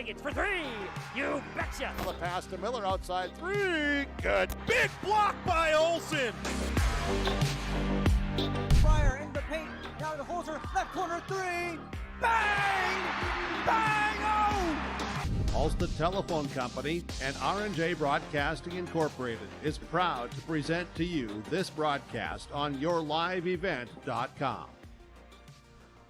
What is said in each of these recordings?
Higgins for three. You betcha. The pass to Miller outside three. Good. Big block by Olsen. Fryer in the paint. Now to the Holzer. Left corner three. Bang! Bang! Oh! Ulster Telephone Company and R&J Broadcasting Incorporated is proud to present to you this broadcast on yourliveevent.com.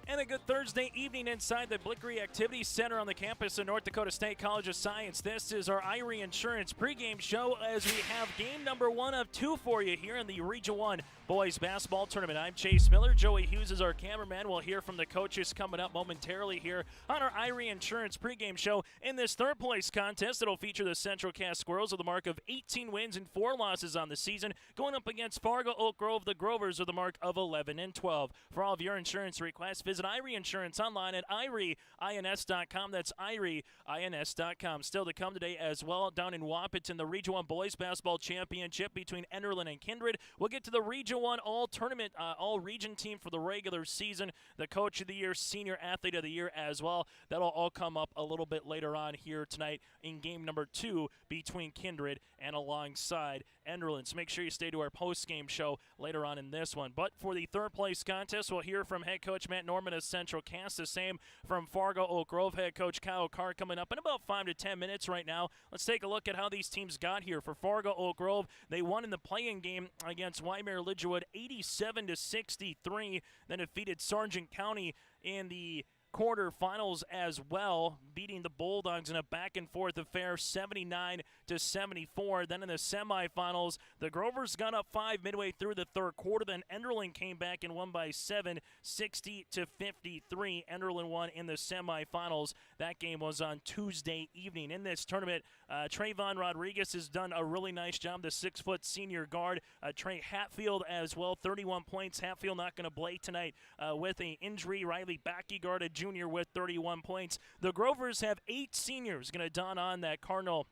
And a good Thursday evening inside the Blickery Activities Center on the campus of North Dakota State College of Science. This is our Irie Insurance pregame show as we have game number 1 of 2 for you here in the Region 1 Boys Basketball Tournament. I'm Chase Miller. Joey Hughes is our cameraman. We'll hear from the coaches coming up momentarily here on our Irie Insurance pregame show. In this third place contest, it'll feature the Central Cass Squirrels with a mark of 18 wins and 4 losses on the season, going up against Fargo Oak Grove, the Grovers, with a mark of 11 and 12. For all of your insurance requests, visit Irie Insurance online at IrieINS.com. That's IrieINS.com. Still to come today as well down in Wahpeton, the Region 1 Boys Basketball Championship between Enderlin and Kindred. We'll get to the Region 1 All-Tournament, All-Region team for the regular season, the Coach of the Year, Senior Athlete of the Year as well. That'll all come up a little bit later on here tonight in game number 2 between Kindred and alongside Enderlin. So make sure you stay to our post-game show later on in this one. But for the third place contest, we'll hear from head coach Matt Norman of Central Cass. The same from Fargo Oak Grove head coach Kyle Carr coming up in about 5 to 10 minutes right now. Let's take a look at how these teams got here. For Fargo Oak Grove, they won in the play-in game against Waimea Lidgerwood 87-63, then defeated Sargent County in the quarterfinals as well, beating the Bulldogs in a back-and-forth affair 79-74. Then in the semifinals, the Grovers got up 5 midway through the third quarter. Then Enderlin came back and won by 7, 60-53. Enderlin won in the semifinals. That game was on Tuesday evening. In this tournament, Trayvon Rodriguez has done a really nice job, the 6-foot senior guard. Trey Hatfield as well, 31 points. Hatfield not going to play tonight with an injury. Riley Backegard, a junior, with 31 points. The Grovers have 8 seniors going to don on that Cardinal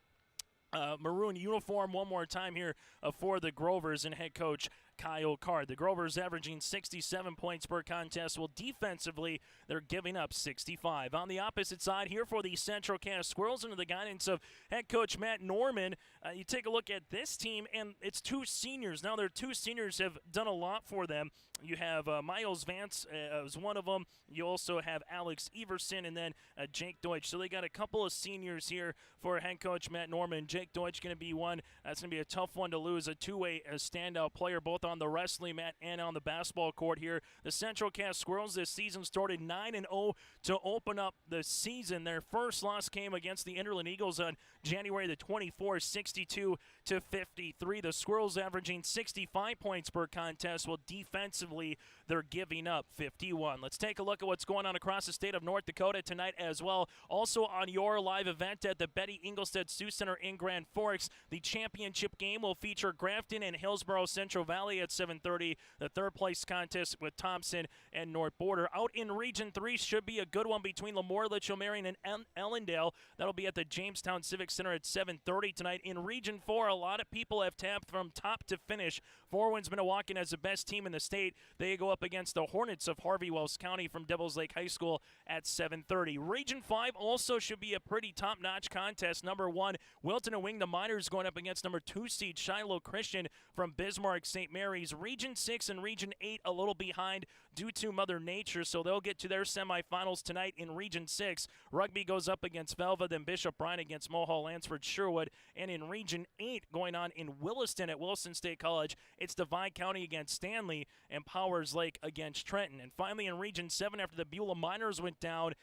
maroon uniform one more time here for the Grovers and head coach Kyle Carr. The Grovers averaging 67 points per contest. Well, defensively, they're giving up 65. On the opposite side here for the Central Cass Squirrels, under the guidance of head coach Matt Norman, you take a look at this team, and it's 2 seniors. Now, their 2 seniors have done a lot for them. You have Miles Vance as one of them. You also have Alex Everson and then Jake Deutsch. So they got a couple of seniors here for head coach Matt Norman. Jake Deutsch going to be one. That's going to be a tough one to lose. A two-way standout player, both on the wrestling mat and on the basketball court here. The Central Cass Squirrels this season started 9-0 to open up the season. Their first loss came against the Enderlin Eagles on January the 24th, 62-53. The Squirrels averaging 65 points per contest, while defensively they're giving up 51. Let's take a look at what's going on across the state of North Dakota tonight as well. Also on your live event at the Betty Engelstead Sioux Center in Grand Forks, the championship game will feature Grafton and Hillsborough Central Valley at 7:30. The third place contest with Thompson and North Border. Out in Region 3 should be a good one between Lemoore, Litchfield, Marion, and Ellendale. That'll be at the Jamestown Civic Center at 7:30 tonight. In Region 4, a lot of people have tapped from top to finish. Four Winds Minnewacan as the best team in the state. They go up against the Hornets of Harvey-Wells County from Devils Lake High School at 7:30. Region 5 also should be a pretty top-notch contest. Number 1, Wilton and Wing, the Miners, going up against number 2 seed Shiloh Christian from Bismarck St. Mary's. Region 6 and Region 8 a little behind due to Mother Nature, so they'll get to their semifinals tonight in Region 6. Rugby goes up against Velva, then Bishop Bryan against Mohall, Lansford, Sherwood. And in Region 8, going on in Williston at Wilson State College, it's Divine County against Stanley and Powers Lake against Trenton. And finally in Region 7, after the Beulah Miners went down,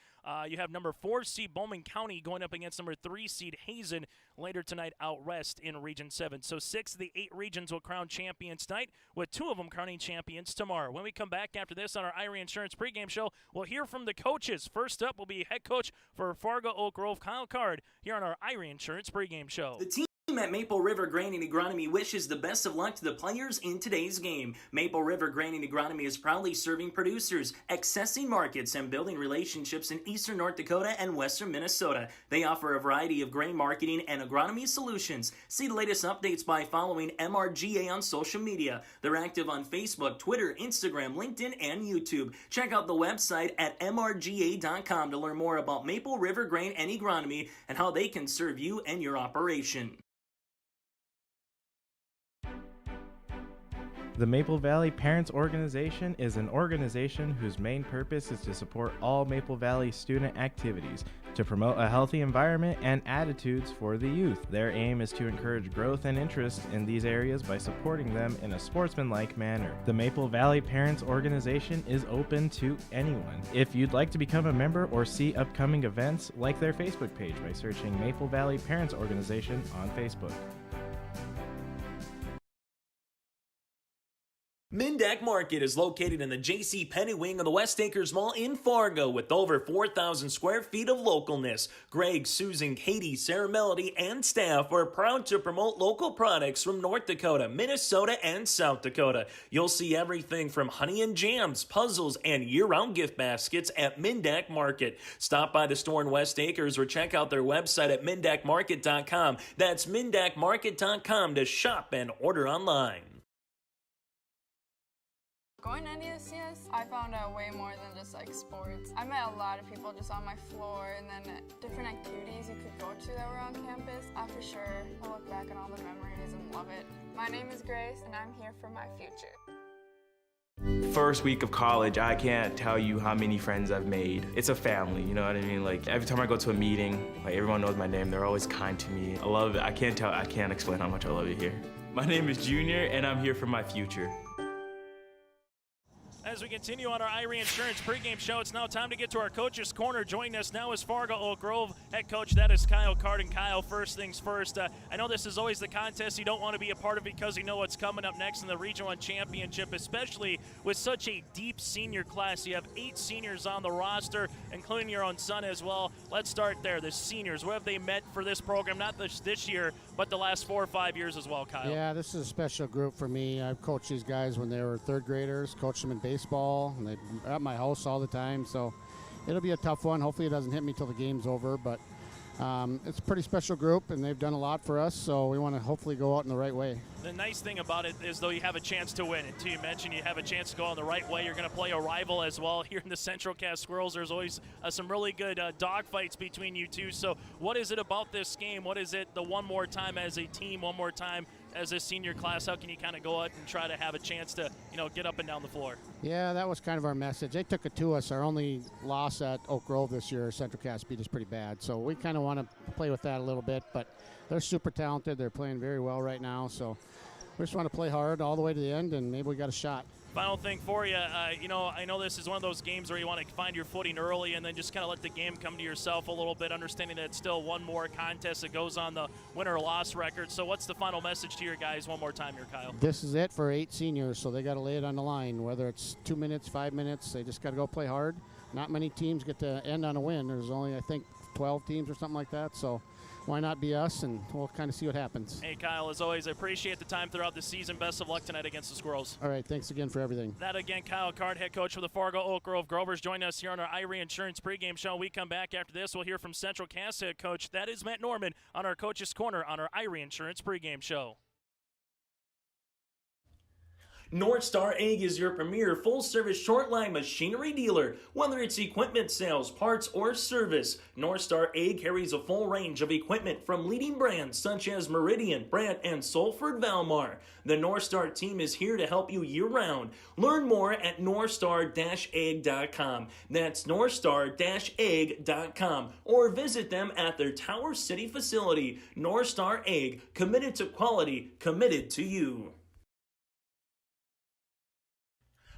you have number 4 seed Bowman County going up against number 3 seed Hazen later tonight out west in Region 7. So 6 of the 8 regions will crown champions tonight, with 2 of them crowning champions tomorrow. When we come back after this on our Irie Insurance pregame show, we'll hear from the coaches. First up will be head coach for Fargo Oak Grove, Kyle Card, here on our Irie Insurance pregame show. Team at Maple River Grain and Agronomy wishes the best of luck to the players in today's game. Maple River Grain and Agronomy is proudly serving producers, accessing markets, and building relationships in eastern North Dakota and western Minnesota. They offer a variety of grain marketing and agronomy solutions. See the latest updates by following MRGA on social media. They're active on Facebook, Twitter, Instagram, LinkedIn, and YouTube. Check out the website at mrga.com to learn more about Maple River Grain and Agronomy and how they can serve you and your operation. The Maple Valley Parents Organization is an organization whose main purpose is to support all Maple Valley student activities, to promote a healthy environment and attitudes for the youth. Their aim is to encourage growth and interest in these areas by supporting them in a sportsmanlike manner. The Maple Valley Parents Organization is open to anyone. If you'd like to become a member or see upcoming events, like their Facebook page by searching Maple Valley Parents Organization on Facebook. Mindak Market is located in the J.C. Penney wing of the West Acres Mall in Fargo with over 4,000 square feet of localness. Greg, Susan, Katie, Sarah Melody, and staff are proud to promote local products from North Dakota, Minnesota, and South Dakota. You'll see everything from honey and jams, puzzles, and year-round gift baskets at Mindak Market. Stop by the store in West Acres or check out their website at mindakmarket.com. That's mindakmarket.com to shop and order online. Going to NDSCS, I found out way more than just like sports. I met a lot of people just on my floor, and then different activities you could go to that were on campus. I for sure will look back on all the memories and love it. My name is Grace, and I'm here for my future. First week of college, I can't tell you how many friends I've made. It's a family, you know what I mean? Like every time I go to a meeting, like everyone knows my name. They're always kind to me. I love it. I can't explain how much I love it here. My name is Junior, and I'm here for my future. As we continue on our Irie Insurance pregame show, it's now time to get to our Coach's Corner. Joining us now is Fargo Oak Grove head coach. That is Kyle Card. Kyle, first things first, I know this is always the contest you don't want to be a part of because you know what's coming up next in the Region 1 Championship, especially with such a deep senior class. You have 8 seniors on the roster, including your own son as well. Let's start there. The seniors, what have they meant for this program, not this year, but the last 4 or 5 years as well, Kyle? Yeah, this is a special group for me. I've coached these guys when they were third graders, coached them in baseball, and they're at my house all the time, so it'll be a tough one. Hopefully it doesn't hit me till the game's over, but it's a pretty special group, and they've done a lot for us, so we want to hopefully go out in the right way. The nice thing about it is, though, you have a chance to win. And too, you mentioned you have a chance to go on the right way. You're going to play a rival as well. Here in the Central Cast Squirrels, there's always some really good dog fights between you two. So what is it about this game? What is it the one more time as a team, one more time as a senior class? How can you kind of go out and try to have a chance to, get up and down the floor? Yeah, that was kind of our message. They took it to us. Our only loss at Oak Grove this year, Central Cast beat us pretty bad. So we kind of want to play with that a little bit, but they're super talented. They're playing very well right now. So we just want to play hard all the way to the end, and maybe we got a shot. Final thing for you, I know this is one of those games where you want to find your footing early and then just kind of let the game come to yourself a little bit, understanding that it's still one more contest that goes on the winner loss record. So what's the final message to your guys one more time here, Kyle? This is it for 8 seniors, so they got to lay it on the line. Whether it's 2 minutes, 5 minutes, they just got to go play hard. Not many teams get to end on a win. There's only, I think, 12 teams or something like that. So why not be us, and we'll kind of see what happens. Hey, Kyle, as always, I appreciate the time throughout the season. Best of luck tonight against the Squirrels. All right, thanks again for everything. That again, Kyle Card, head coach for the Fargo Oak Grove Grovers, joining us here on our Irie Insurance pregame show. We come back after this. We'll hear from Central Cast head coach. That is Matt Norman on our Coach's Corner on our Irie Insurance pregame show. North Star Ag is your premier full-service short-line machinery dealer. Whether it's equipment sales, parts, or service, North Star Ag carries a full range of equipment from leading brands such as Meridian, Brandt, and Salford Valmar. The North Star team is here to help you year-round. Learn more at northstar-ag.com. That's northstar-ag.com. Or visit them at their Tower City facility. North Star Ag, committed to quality, committed to you.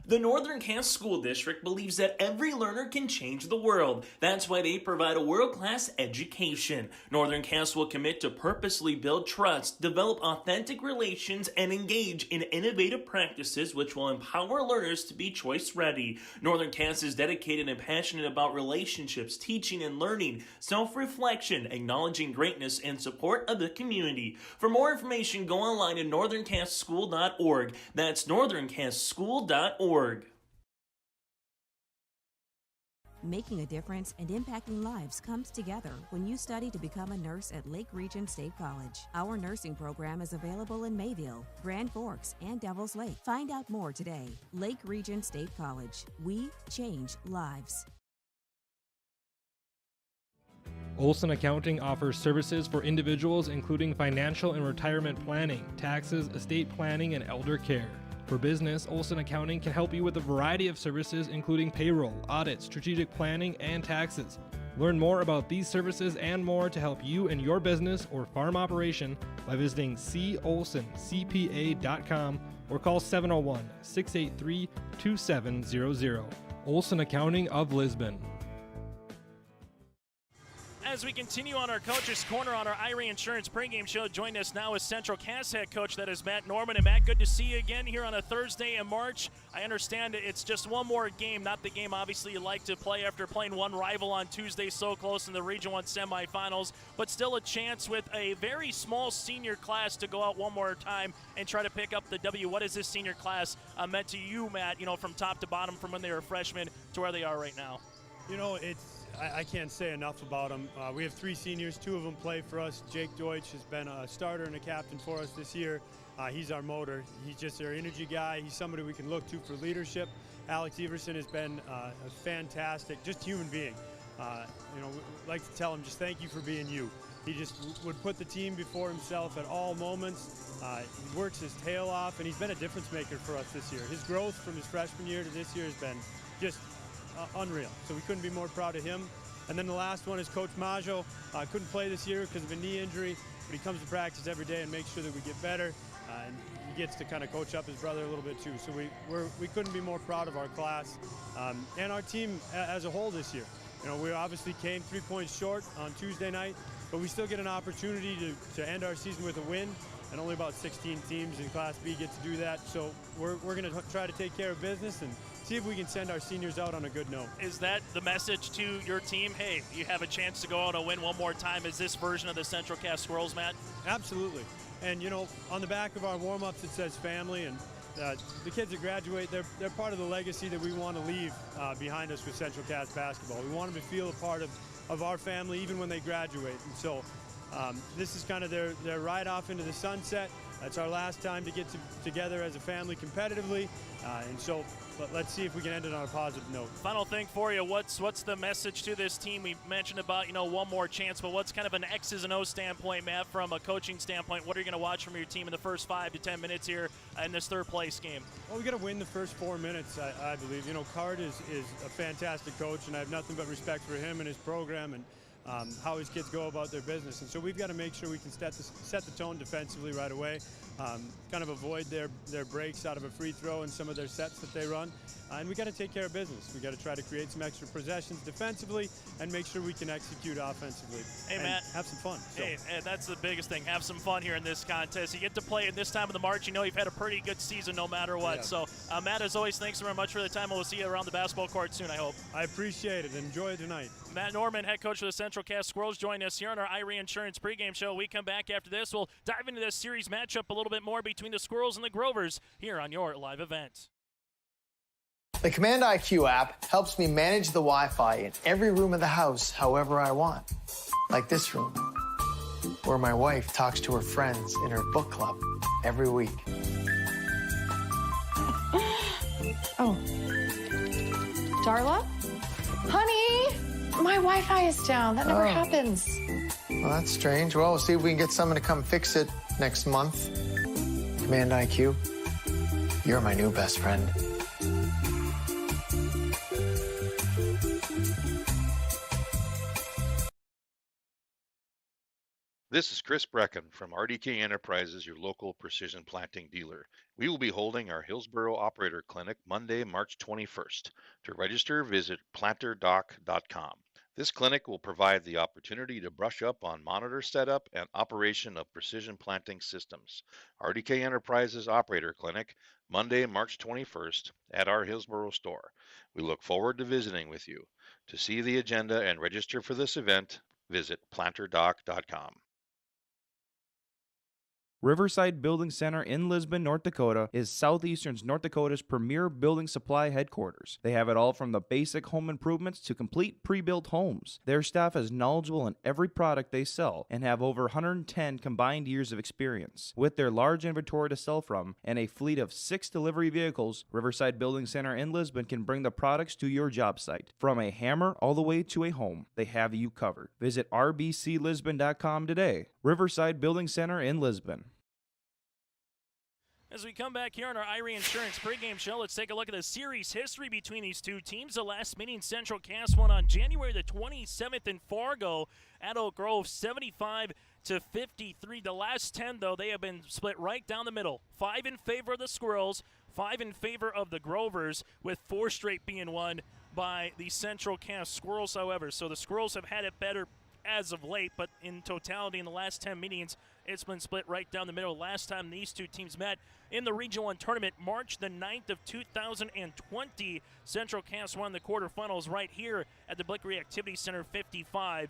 The Northern Cass School District believes that every learner can change the world. That's why they provide a world-class education. Northern Cass will commit to purposely build trust, develop authentic relations, and engage in innovative practices which will empower learners to be choice-ready. Northern Cass is dedicated and passionate about relationships, teaching and learning, self-reflection, acknowledging greatness, and support of the community. For more information, go online at northerncasschool.org. That's northerncasschool.org. Making a difference and impacting lives comes together when you study to become a nurse at Lake Region State College. Our nursing program is available in Mayville, Grand Forks, and Devils Lake. Find out more today. Lake Region State College. We change lives. Olson Accounting offers services for individuals including financial and retirement planning, taxes, estate planning, and elder care. For business, Olson Accounting can help you with a variety of services including payroll, audit, strategic planning, and taxes. Learn more about these services and more to help you in your business or farm operation by visiting colsoncpa.com or call 701-683-2700. Olson Accounting of Lisbon. As we continue on our Coach's Corner on our Irie Insurance pregame show, join us now is Central Cass head coach, that is Matt Norman. And Matt, good to see you again here on a Thursday in March. I understand it's just one more game, not the game obviously you like to play after playing one rival on Tuesday so close in the Region 1 semifinals, but still a chance with a very small senior class to go out one more time and try to pick up the W. What has this senior class meant to you, Matt, from top to bottom, from when they were freshmen to where they are right now? I can't say enough about them. We have 3 seniors, 2 of them play for us. Jake Deutsch has been a starter and a captain for us this year. He's our motor. He's just our energy guy. He's somebody we can look to for leadership. Alex Everson has been a fantastic, just human being. We like to tell him, just thank you for being you. He just would put the team before himself at all moments. He works his tail off, and he's been a difference maker for us this year. His growth from his freshman year to this year has been just unreal. So we couldn't be more proud of him. And then the last one is Coach Maggio. Couldn't play this year because of a knee injury, but he comes to practice every day and makes sure that we get better. And he gets to kind of coach up his brother a little bit too. So we couldn't be more proud of our class and our team as a whole this year. We obviously came 3 points short on Tuesday night, but we still get an opportunity to end our season with a win. And only about 16 teams in Class B get to do that. So we're going to try to take care of business and see if we can send our seniors out on a good note. Is that the message to your team? Hey, you have a chance to go out and win one more time. Is this version of the Central Cass Squirrels, Matt? Absolutely. And, on the back of our warm-ups it says family, and the kids that graduate, they're part of the legacy that we want to leave behind us with Central Cass basketball. We want them to feel a part of our family even when they graduate. And so this is kind of their ride off into the sunset. That's our last time to get together as a family competitively. And so let's see if we can end it on a positive note. Final thing for you, what's the message to this team? We mentioned about, one more chance, but what's kind of an X's and O's standpoint, Matt, from a coaching standpoint? What are you going to watch from your team in the first 5 to 10 minutes here in this third place game? Well, we got to win the first 4 minutes, I believe. Card is a fantastic coach, and I have nothing but respect for him and his program and how his kids go about their business. And so we've got to make sure we can set the tone defensively right away, kind of avoid their breaks out of a free throw and some of their sets that they run. And we got to take care of business. We got to try to create some extra possessions defensively and make sure we can execute offensively. Hey, Matt. Have some fun. So. Hey, that's the biggest thing. Have some fun here in this contest. You get to play at this time of the March. You've had a pretty good season no matter what. Yeah. So, Matt, as always, thanks very much for the time. We'll see you around the basketball court soon, I hope. I appreciate it. Enjoy tonight. Matt Norman, head coach of the Central Cass Squirrels, join us here on our Irie Insurance pregame show. We come back after this. We'll dive into this series matchup a little bit more between the Squirrels and the Grovers here on your live event. The Command IQ app helps me manage the Wi-Fi in every room of the house however I want. Like this room, where my wife talks to her friends in her book club every week. Oh. Darla? Honey, my Wi-Fi is down. That never happens. Well, that's strange. Well, we'll see if we can get someone to come fix it next month. Command IQ, you're my new best friend. This is Chris Brecken from RDK Enterprises, your local precision planting dealer. We will be holding our Hillsboro Operator Clinic Monday, March 21st. To register, visit planterdoc.com. This clinic will provide the opportunity to brush up on monitor setup and operation of precision planting systems. RDK Enterprises Operator Clinic, Monday, March 21st at our Hillsboro store. We look forward to visiting with you. To see the agenda and register for this event, visit planterdoc.com. Riverside Building Center in Lisbon, North Dakota is Southeastern North Dakota's premier building supply headquarters. They have it all from the basic home improvements to complete pre-built homes. Their staff is knowledgeable in every product they sell and have over 110 combined years of experience. With their large inventory to sell from and a fleet of 6 delivery vehicles, Riverside Building Center in Lisbon can bring the products to your job site. From a hammer all the way to a home, they have you covered. Visit rbclisbon.com today. Riverside Building Center in Lisbon. As we come back here on our Irie Insurance pregame show, let's take a look at the series history between these two teams. The last meeting, Central Cass won on January the 27th in Fargo at Oak Grove, 75-53. The last 10, though, they have been split right down the middle. 5 in favor of the Squirrels, 5 in favor of the Grovers, with 4 straight being won by the Central Cass Squirrels, however. So the Squirrels have had it better as of late, but in totality in the last 10 meetings, it's been split right down the middle. Last time these two teams met in the Region 1 tournament, March the 9th of 2020, Central Cass won the quarterfinals right here at the Blickery Activity Center, 55-44.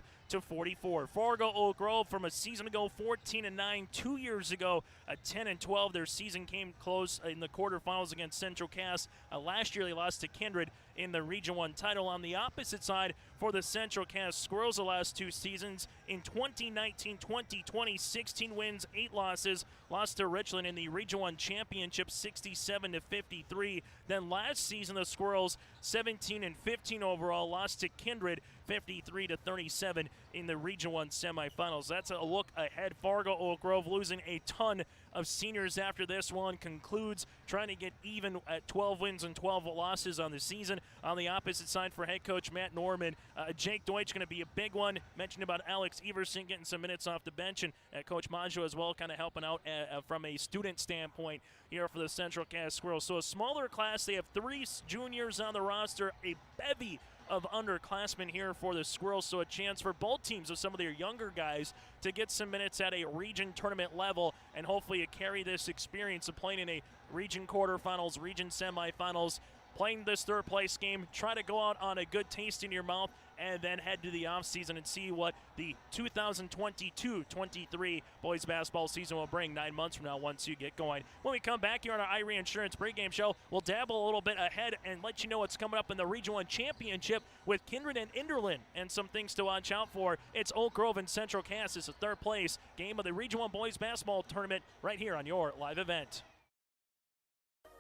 Fargo Oak Grove from a season ago, 14-9. 2 years ago, 10-12. Their season came close in the quarterfinals against Central Cass. Last year they lost to Kindred in the Region 1 title. On the opposite side, for the Central Cass Squirrels, the last 2 seasons, in 2019-2020, 16 wins, 8 losses. Lost to Richland in the Region 1 championship, 67-53. Then last season, the Squirrels, 17-15 overall, lost to Kindred, 53-37 in the Region 1 semifinals. That's a look ahead. Fargo Oak Grove losing a ton of seniors after this one concludes, trying to get even at 12 wins and 12 losses on the season. On the opposite side for head coach Matt Norman, Jake Deutsch going to be a big one. Mentioned about Alex Everson getting some minutes off the bench, and Coach Maggio as well, kind of helping out from a student standpoint here for the Central Cass Squirrels. So a smaller class. They have 3 juniors on the roster, a bevy of underclassmen here for the Squirrels, so a chance for both teams of some of their younger guys to get some minutes at a region tournament level and hopefully to carry this experience of playing in a region quarterfinals, region semifinals, playing this third place game, try to go out on a good taste in your mouth, and then head to the offseason and see what the 2022-23 boys basketball season will bring 9 months from now once you get going. When we come back here on our Irie Insurance pregame show, we'll dabble a little bit ahead and let you know what's coming up in the Region 1 championship with Kindred and Inderlin and some things to watch out for. It's Oak Grove and Central Cass. It's the third place game of the Region 1 boys basketball tournament right here on your live event.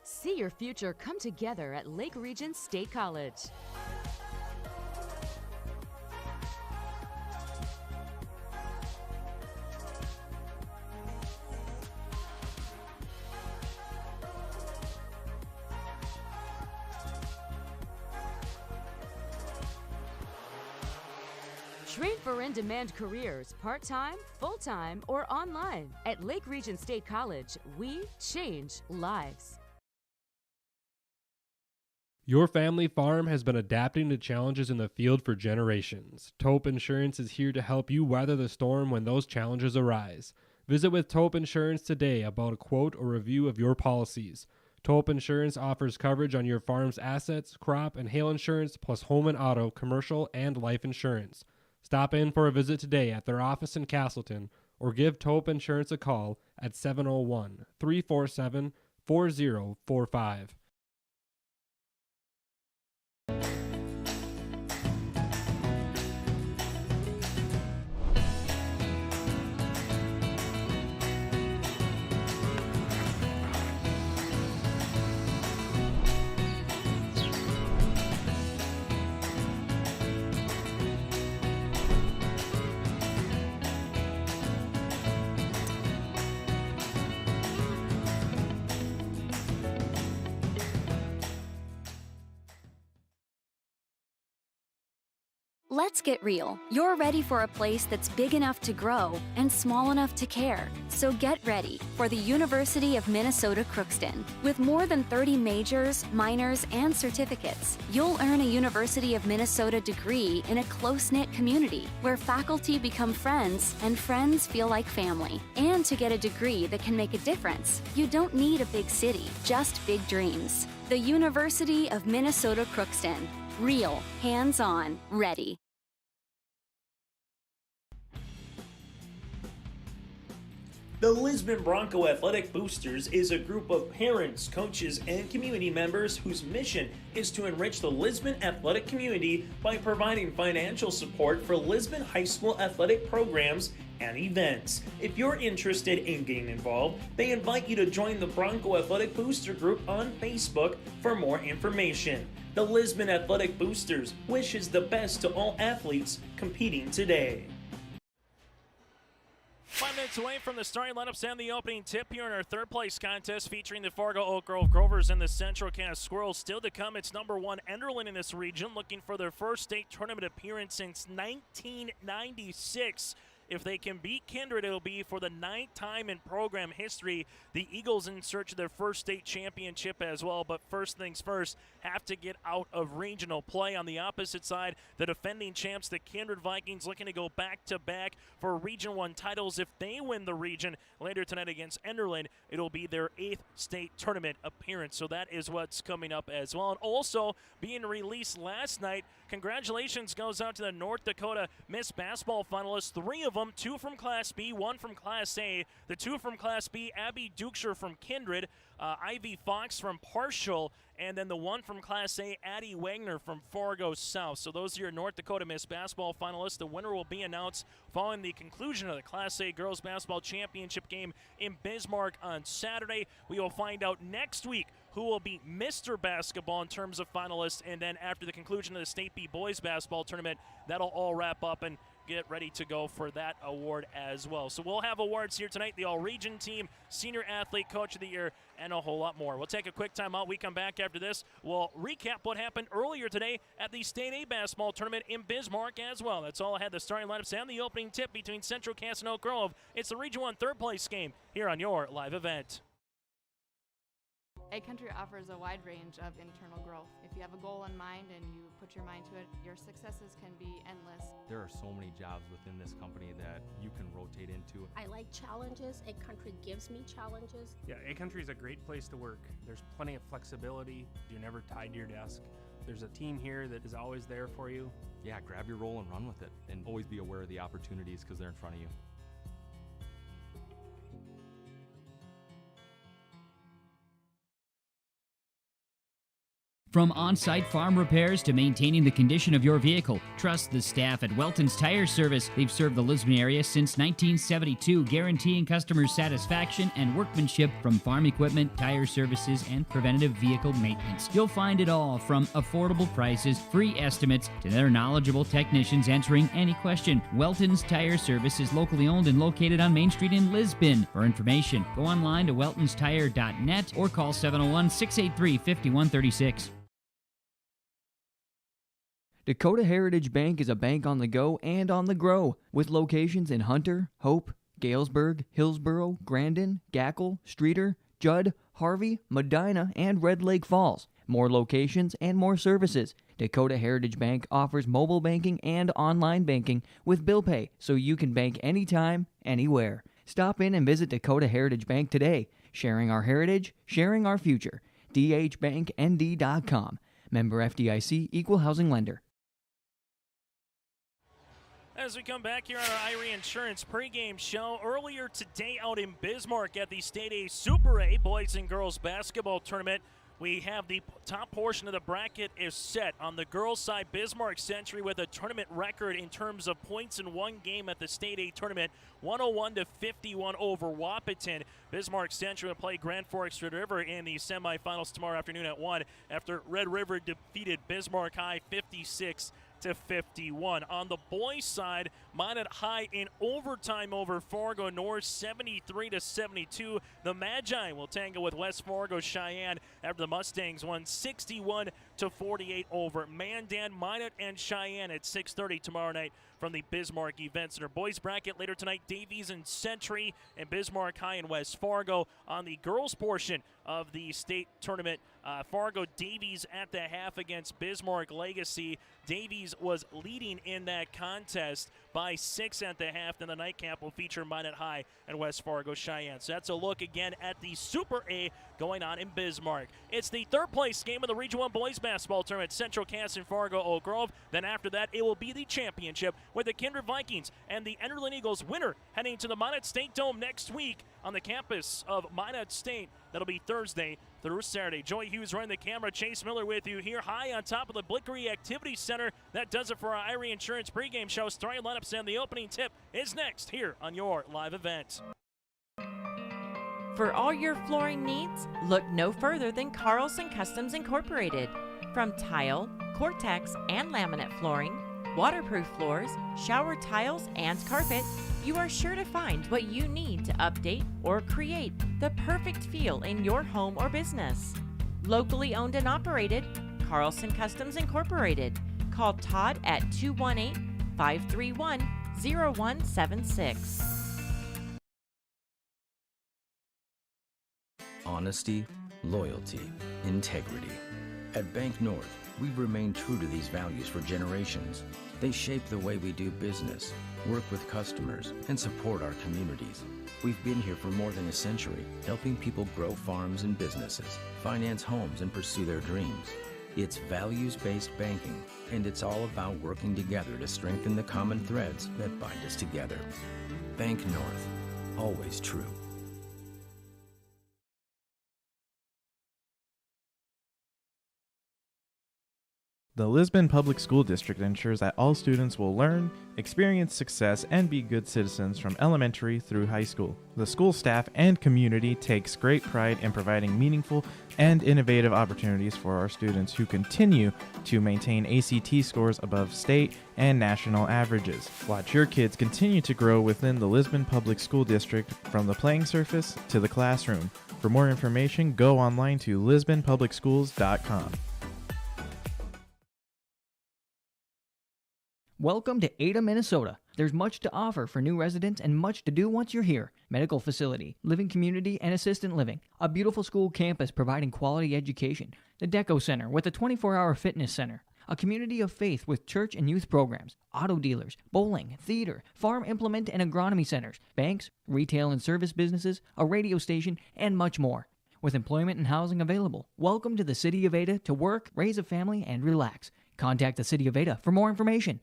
See your future come together at Lake Region State College. Train for in-demand careers, part-time, full-time, or online. At Lake Region State College, we change lives. Your family farm has been adapting to challenges in the field for generations. Taupe Insurance is here to help you weather the storm when those challenges arise. Visit with Taupe Insurance today about a quote or review of your policies. Taupe Insurance offers coverage on your farm's assets, crop, and hail insurance, plus home and auto, commercial, and life insurance. Stop in for a visit today at their office in Castleton or give Taupe Insurance a call at 701-347-4045. Let's get real. You're ready for a place that's big enough to grow and small enough to care. So get ready for the University of Minnesota Crookston. With more than 30 majors, minors, and certificates, you'll earn a University of Minnesota degree in a close-knit community where faculty become friends and friends feel like family. And to get a degree that can make a difference, you don't need a big city, just big dreams. The University of Minnesota Crookston. Real, hands-on, ready. The Lisbon Bronco Athletic Boosters is a group of parents, coaches, and community members whose mission is to enrich the Lisbon athletic community by providing financial support for Lisbon high school athletic programs and events. If you're interested in getting involved, they invite you to join the Bronco Athletic Booster group on Facebook for more information. The Lisbon Athletic Boosters wishes the best to all athletes competing today. 5 minutes away from the starting lineups and the opening tip here in our third place contest featuring the Fargo Oak Grove Grovers and the Central Cass Squirrels. Still to come, it's number 1 Enderlin in this region, looking for their first state tournament appearance since 1996. If they can beat Kindred, it'll be for the 9th time in program history. The Eagles in search of their first state championship as well, but first things first, have to get out of regional play. On the opposite side, the defending champs, the Kindred Vikings, looking to go back-to-back for Region 1 titles. If they win the region later tonight against Enderlin, it'll be their 8th state tournament appearance. So that is what's coming up as well. And also being released last night, congratulations goes out to the North Dakota Miss Basketball finalists. 3 of them, 2 from Class B, 1 from Class A. The 2 from Class B, Abby Dukesher from Kindred, Ivy Fox from Partial, and then the 1 from Class A, Addie Wagner from Fargo South. So those are your North Dakota Miss Basketball finalists. The winner will be announced following the conclusion of the Class A Girls Basketball Championship game in Bismarck on Saturday. We will find out next week who will be Mr. Basketball in terms of finalists, and then after the conclusion of the State B Boys Basketball Tournament, that'll all wrap up and get ready to go for that award as well. So we'll have awards here tonight, the All-Region Team, Senior Athlete Coach of the Year, and a whole lot more. We'll take a quick time out. We come back after this. We'll recap what happened earlier today at the State A Basketball Tournament in Bismarck as well. That's all I had, the starting lineups and the opening tip between Central Cass and Oak Grove. It's the Region 1 third place game here on your live event. Ag Country offers a wide range of internal growth. If you have a goal in mind and you put your mind to it, your successes can be endless. There are so many jobs within this company that you can rotate into. I like challenges. Ag Country gives me challenges. Yeah, Ag Country is a great place to work. There's plenty of flexibility. You're never tied to your desk. There's a team here that is always there for you. Yeah, grab your role and run with it, and always be aware of the opportunities because they're in front of you. From on-site farm repairs to maintaining the condition of your vehicle, trust the staff at Welton's Tire Service. They've served the Lisbon area since 1972, guaranteeing customers satisfaction and workmanship from farm equipment, tire services, and preventative vehicle maintenance. You'll find it all from affordable prices, free estimates, to their knowledgeable technicians answering any question. Welton's Tire Service is locally owned and located on Main Street in Lisbon. For information, go online to weltonstire.net or call 701-683-5136. Dakota Heritage Bank is a bank on the go and on the grow, with locations in Hunter, Hope, Galesburg, Hillsboro, Grandin, Gackle, Streeter, Judd, Harvey, Medina, and Red Lake Falls. More locations and more services. Dakota Heritage Bank offers mobile banking and online banking with bill pay, so you can bank anytime, anywhere. Stop in and visit Dakota Heritage Bank today. Sharing our heritage, sharing our future. dhbanknd.com. Member FDIC, Equal Housing Lender. As we come back here on our Irie Insurance pregame show, earlier today out in Bismarck at the State A Super A Boys and Girls Basketball Tournament, we have the top portion of the bracket is set. On the girls' side, Bismarck Century with a tournament record in terms of points in one game at the State A Tournament, 101-51 over Wahpeton. Bismarck Century will play Grand Forks Red River in the semifinals tomorrow afternoon at 1 after Red River defeated Bismarck High 56 to 51. On the boys' side, Minot High in overtime over Fargo North, 73 to 72. The Magi will tangle with West Fargo Cheyenne after the Mustangs won 61 to 48 over Mandan. Minot and Cheyenne at 6:30 tomorrow night from the Bismarck Event Center. Boys bracket later tonight, Davies and Century and Bismarck High and West Fargo. On the girls portion of the state tournament, Fargo Davies at the half against Bismarck Legacy. Davies was leading in that contest by 6 at the half. Then the nightcap will feature Minot High and West Fargo Cheyenne. So that's a look again at the Super A going on in Bismarck. It's the third place game of the Region 1 boys basketball tournament, Central Cass and Fargo Oak Grove. Then after that, it will be the championship with the Kindred Vikings and the Enderlin Eagles winner heading to the Minot State Dome next week on the campus of Minot State. That'll be Thursday through Saturday. Joey Hughes running the camera. Chase Miller with you here high on top of the Blickery Activity Center. That does it for our Irie Insurance pregame show. Starting lineups and the opening tip is next here on your live event. For all your flooring needs, look no further than Carlson Customs Incorporated. From tile, Cortex, and laminate flooring, waterproof floors, shower tiles, and carpet, you are sure to find what you need to update or create the perfect feel in your home or business. Locally owned and operated, Carlson Customs Incorporated. Call Todd at 218-531-0176. Honesty, loyalty, integrity. At Bank North, we've remained true to these values for generations. They shape the way we do business, work with customers, and support our communities. We've been here for more than a century, helping people grow farms and businesses, finance homes, and pursue their dreams. It's values-based banking, and it's all about working together to strengthen the common threads that bind us together. Bank North, always true. The Lisbon Public School District ensures that all students will learn, experience success, and be good citizens from elementary through high school. The school staff and community takes great pride in providing meaningful and innovative opportunities for our students who continue to maintain ACT scores above state and national averages. Watch your kids continue to grow within the Lisbon Public School District from the playing surface to the classroom. For more information, go online to lisbonpublicschools.com. Welcome to Ada, Minnesota. There's much to offer for new residents and much to do once you're here. Medical facility, living community, and assistant living. A beautiful school campus providing quality education. The Deco Center with a 24-hour fitness center. A community of faith with church and youth programs. Auto dealers, bowling, theater, farm implement and agronomy centers. Banks, retail and service businesses, a radio station, and much more. With employment and housing available. Welcome to the City of Ada to work, raise a family, and relax. Contact the City of Ada for more information.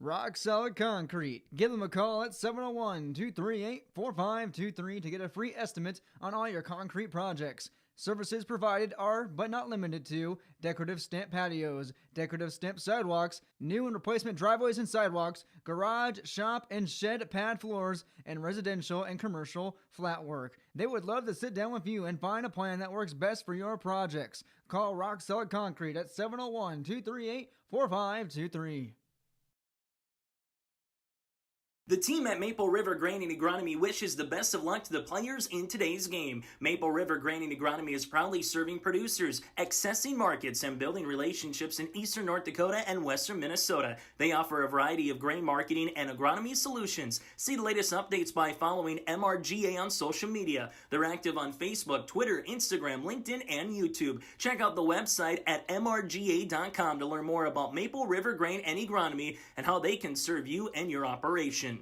Rock Solid Concrete. Give them a call at 701-238-4523 to get a free estimate on all your concrete projects. Services provided are, but not limited to, decorative stamp patios, decorative stamp sidewalks, new and replacement driveways and sidewalks, garage, shop, and shed pad floors, and residential and commercial flat work. They would love to sit down with you and find a plan that works best for your projects. Call Rock Solid Concrete at 701-238-4523. The team at Maple River Grain and Agronomy wishes the best of luck to the players in today's game. Maple River Grain and Agronomy is proudly serving producers, accessing markets, and building relationships in eastern North Dakota and western Minnesota. They offer a variety of grain marketing and agronomy solutions. See the latest updates by following MRGA on social media. They're active on Facebook, Twitter, Instagram, LinkedIn, and YouTube. Check out the website at mrga.com to learn more about Maple River Grain and Agronomy and how they can serve you and your operation.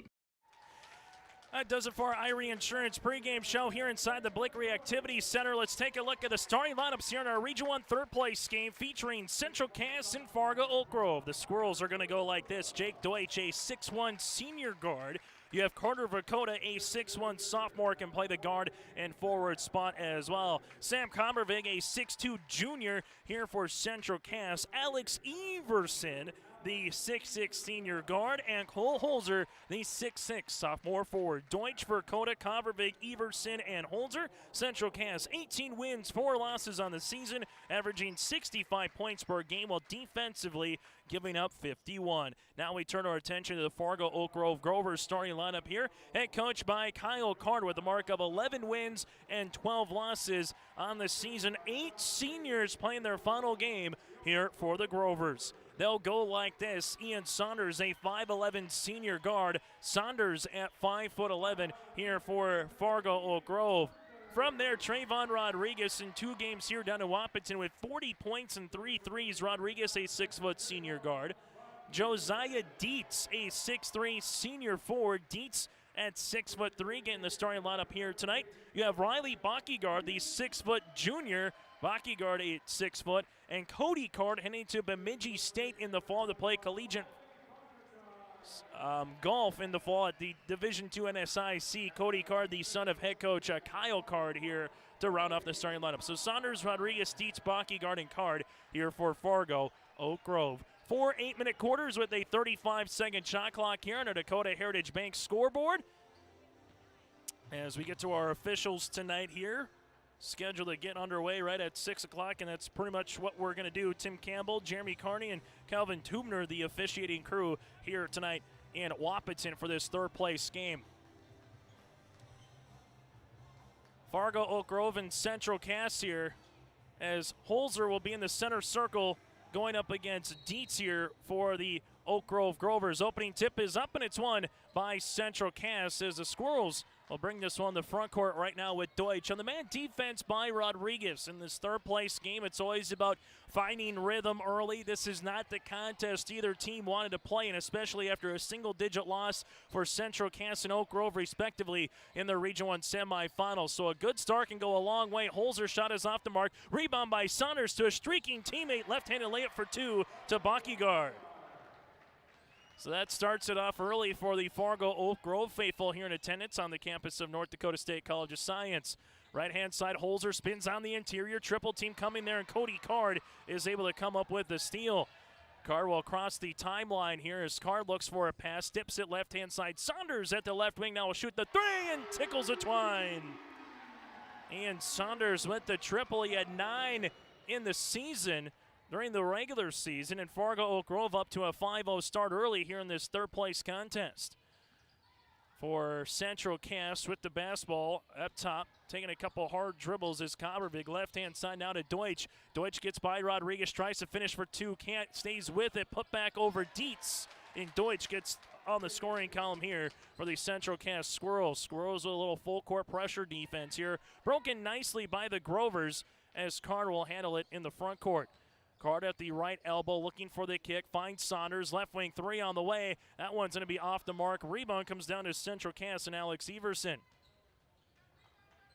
That does it for our Irie Insurance pregame show here inside the Blickery Activity Center. Let's take a look at the starting lineups here in our Region 1 third place game featuring Central Cass and Fargo Oak Grove. The Squirrels are going to go like this. Jake Deutsch, a 6'1 senior guard. You have Carter Vakota, a 6'1 sophomore, can play the guard and forward spot as well. Sam Kommervig, a 6'2 junior here for Central Cass. Alex Everson, the 6'6 senior guard, and Cole Holzer, the 6'6 sophomore forward. Deutsch, Verkota, Kovervig, Everson, and Holzer. Central Cass, 18 wins, 4 losses on the season, averaging 65 points per game, while defensively giving up 51. Now we turn our attention to the Fargo Oak Grove Grovers starting lineup here. Head coach by Kyle Card with a mark of 11 wins and 12 losses on the season. 8 seniors playing their final game here for the Grovers. They'll go like this. Ian Saunders, a 5'11 senior guard. Saunders at 5'11 here for Fargo Oak Grove. From there, Trayvon Rodriguez in 2 games here down in Wahpeton with 40 points and 3 threes. Rodriguez, a 6' senior guard. Josiah Dietz, a 6'3 senior forward. Dietz at 6'3", getting the starting lineup here tonight. You have Riley Backyguard, the 6' junior. Backyguard, a 6 foot. And Cody Card heading to Bemidji State in the fall to play collegiate golf in the fall at the Division II NSIC. Cody Card, the son of head coach Kyle Card, here to round off the starting lineup. So Saunders, Rodriguez, Dietz, Backyguard, and Card here for Fargo Oak Grove. 4 8-minute quarters with a 35-second shot clock here on the Dakota Heritage Bank scoreboard. As we get to our officials tonight here, scheduled to get underway right at 6 o'clock, and that's pretty much what we're going to do. Tim Campbell, Jeremy Carney, and Calvin Tubner, the officiating crew here tonight in Wahpeton for this third-place game. Fargo Oak Grove and Central Cass here, as Holzer will be in the center circle going up against Dietz here for the Oak Grove Grovers. Opening tip is up, and it's won by Central Cass as the Squirrels will bring this one to front court right now with Deutsch. On the man defense by Rodriguez in this third-place game, it's always about finding rhythm early. This is not the contest either team wanted to play, and especially after a single-digit loss for Central Cass and Oak Grove, respectively, in the Region 1 semifinals. So a good start can go a long way. Holzer shot is off the mark. Rebound by Saunders to a streaking teammate. Left-handed layup for 2 to Backyguard. So that starts it off early for the Fargo Oak Grove faithful here in attendance on the campus of North Dakota State College of Science. Right-hand side, Holzer spins on the interior. Triple team coming there, and Cody Card is able to come up with the steal. Card will cross the timeline here as Card looks for a pass. Dips it left-hand side. Saunders at the left wing now will shoot the 3 and tickles a twine. And Saunders with the triple. He had 9 in the season during the regular season, and Fargo Oak Grove up to a 5-0 start early here in this third-place contest. For Central Cass with the basketball up top, taking a couple hard dribbles is Kovervig. Left-hand side now to Deutsch. Deutsch gets by Rodriguez, tries to finish for 2, can't, stays with it, put back over Dietz, and Deutsch gets on the scoring column here for the Central Cass Squirrels. Squirrels with a little full-court pressure defense here, broken nicely by the Grovers as Card will handle it in the front court. Card at the right elbow, looking for the kick, finds Saunders, left wing 3 on the way. That one's going to be off the mark. Rebound comes down to Central Cass and Alex Everson.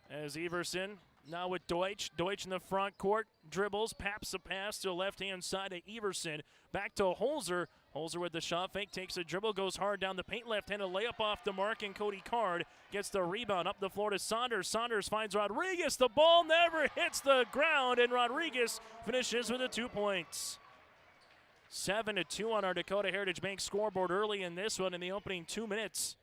As Everson now with Deutsch. Deutsch in the front court, dribbles, paps the pass to the left-hand side of Everson. Back to Holzer. Holzer with the shot fake, takes a dribble, goes hard down the paint, left-handed layup off the mark, and Cody Card gets the rebound up the floor to Saunders. Saunders finds Rodriguez. The ball never hits the ground, and Rodriguez finishes with the 2 points. 7-2 on our Dakota Heritage Bank scoreboard early in this one in the opening 2 minutes.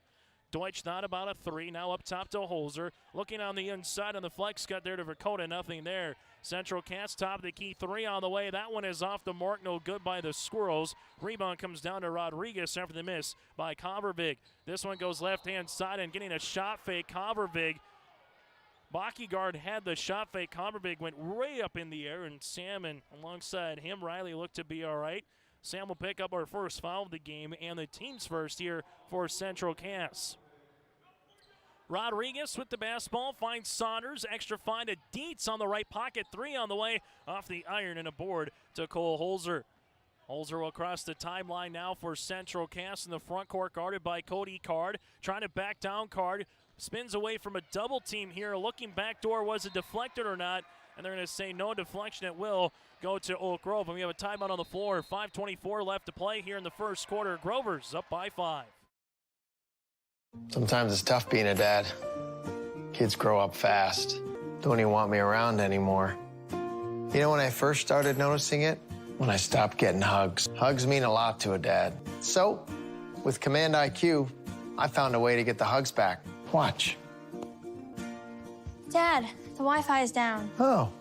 Deutsch not about a 3, now up top to Holzer. Looking on the inside on the flex cut there to Verkota, nothing there. Central Cass top of the key 3 on the way. That one is off the mark, no good by the Squirrels. Rebound comes down to Rodriguez after the miss by Kovervig. This one goes left-hand side and getting a shot fake. Kovervig. Backyguard had the shot fake. Kovervig went way up in the air, and Sam and alongside him, Riley, looked to be all right. Sam will pick up our first foul of the game and the team's first here for Central Cass. Rodriguez with the basketball finds Saunders. Extra find to Dietz on the right pocket. 3 on the way off the iron and a board to Cole Holzer. Holzer will cross the timeline now for Central Cass in the front court, guarded by Cody Card. Trying to back down Card. Spins away from a double team here. Looking backdoor, was it deflected or not? And they're going to say no deflection. It will go to Oak Grove. And we have a timeout on the floor. 5:24 left to play here in the first quarter. Grovers up by 5. Sometimes it's tough being a dad. Kids grow up fast. Don't even want me around anymore. You know, when I first started noticing it, when I stopped getting hugs. Hugs mean a lot to a dad. So, with Command IQ, I found a way to get the hugs back. Watch. Dad, the Wi-Fi is down. Oh,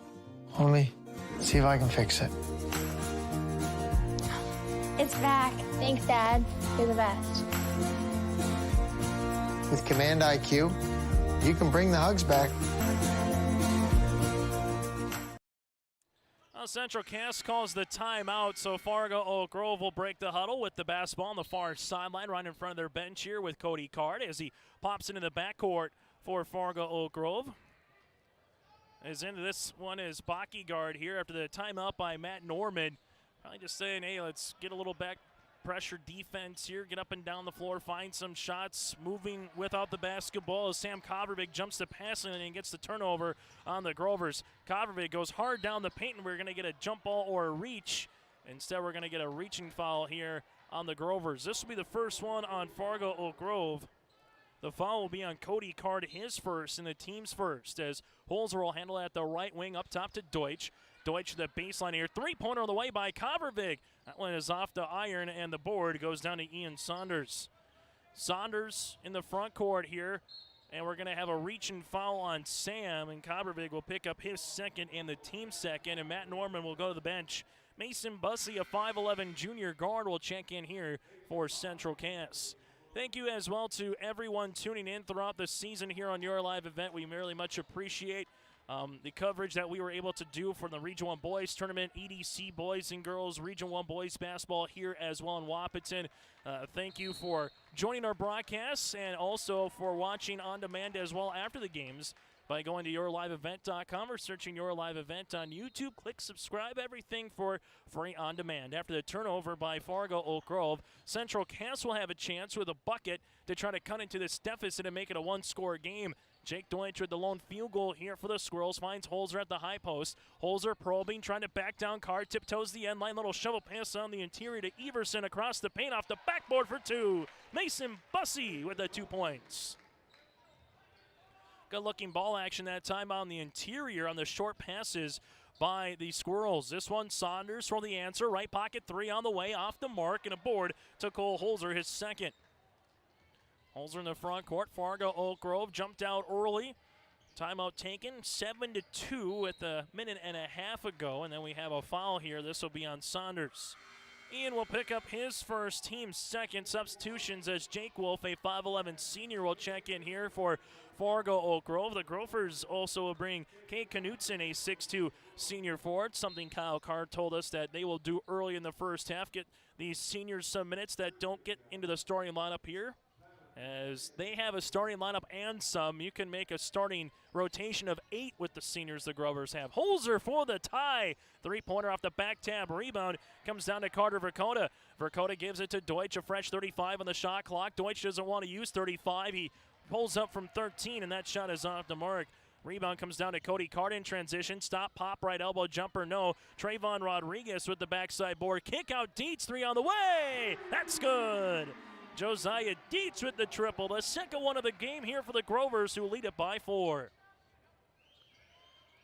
let me see if I can fix it. It's back. Thanks, Dad. You're the best. With Command IQ, you can bring the hugs back. Central Cass calls the timeout, so Fargo Oak Grove will break the huddle with the basketball on the far sideline right in front of their bench here with Cody Card as he pops into the backcourt for Fargo Oak Grove. As into this one is Baki guard here after the timeout by Matt Norman. Probably just saying, hey, let's get a little back pressure defense here, get up and down the floor, find some shots, moving without the basketball as Sam Covervig jumps to pass and gets the turnover on the Grovers. Covervig goes hard down the paint, and we're going to get a jump ball or a reach. Instead, we're going to get a reaching foul here on the Grovers. This will be the first one on Fargo Oak Grove. The foul will be on Cody Card, his first, and the team's first, as Holzer will handle it at the right wing up top to Deutsch. Deutsch to the baseline here. Three-pointer on the way by Covervig. That one is off the iron, and the board goes down to Ian Saunders. Saunders in the front court here, and we're going to have a reaching foul on Sam, and Covervig will pick up his second and the team's second, and Matt Norman will go to the bench. Mason Bussey, a 5'11 junior guard, will check in here for Central Cass. Thank you as well to everyone tuning in throughout the season here on your live event. We very much appreciate the coverage that we were able to do for the Region 1 Boys Tournament, EDC Boys and Girls, Region 1 Boys Basketball here as well in Wahpeton. Thank you for joining our broadcasts and also for watching on demand as well after the games by going to yourliveevent.com or searching Your Live Event on YouTube. Click subscribe, everything for free on demand. After the turnover by Fargo Oak Grove, Central Cass will have a chance with a bucket to try to cut into this deficit and make it a one-score game. Jake Deutsch with the lone field goal here for the Squirrels, finds Holzer at the high post. Holzer probing, trying to back down Card, tiptoes the end line, little shovel pass on the interior to Everson across the paint off the backboard for two. Mason Bussey with the 2 points. Good looking ball action that time on the interior on the short passes by the Squirrels. This one, Saunders for the answer. Right pocket three on the way, off the mark, and a board to Cole Holzer, his second. Holzer in the front court. Fargo Oak Grove jumped out early. Timeout taken, 7-2 with a minute and a half ago, and then we have a foul here. This will be on Saunders. Ian will pick up his first, team's second. Substitutions as Jake Wolf, a 5'11 senior, will check in here for Fargo Oak Grove. The Gophers also will bring Kate Knutson, a 6'2 senior forward, something Kyle Carr told us that they will do early in the first half, get these seniors some minutes that don't get into the starting lineup here. As they have a starting lineup and some, you can make a starting rotation of 8 with the seniors the Grovers have. Holzer for the tie. Three-pointer off the back tab. Rebound comes down to Carter Verkota. Verkota gives it to Deutsch, a fresh 35 on the shot clock. Deutsch doesn't want to use 35. He pulls up from 13, and that shot is off the mark. Rebound comes down to Cody Card in transition. Stop, pop, right elbow, jumper, no. Trayvon Rodriguez with the backside board. Kick out, Dietz, three on the way. That's good. Josiah Dietz with the triple, the second one of the game here for the Grovers, who lead it by 4.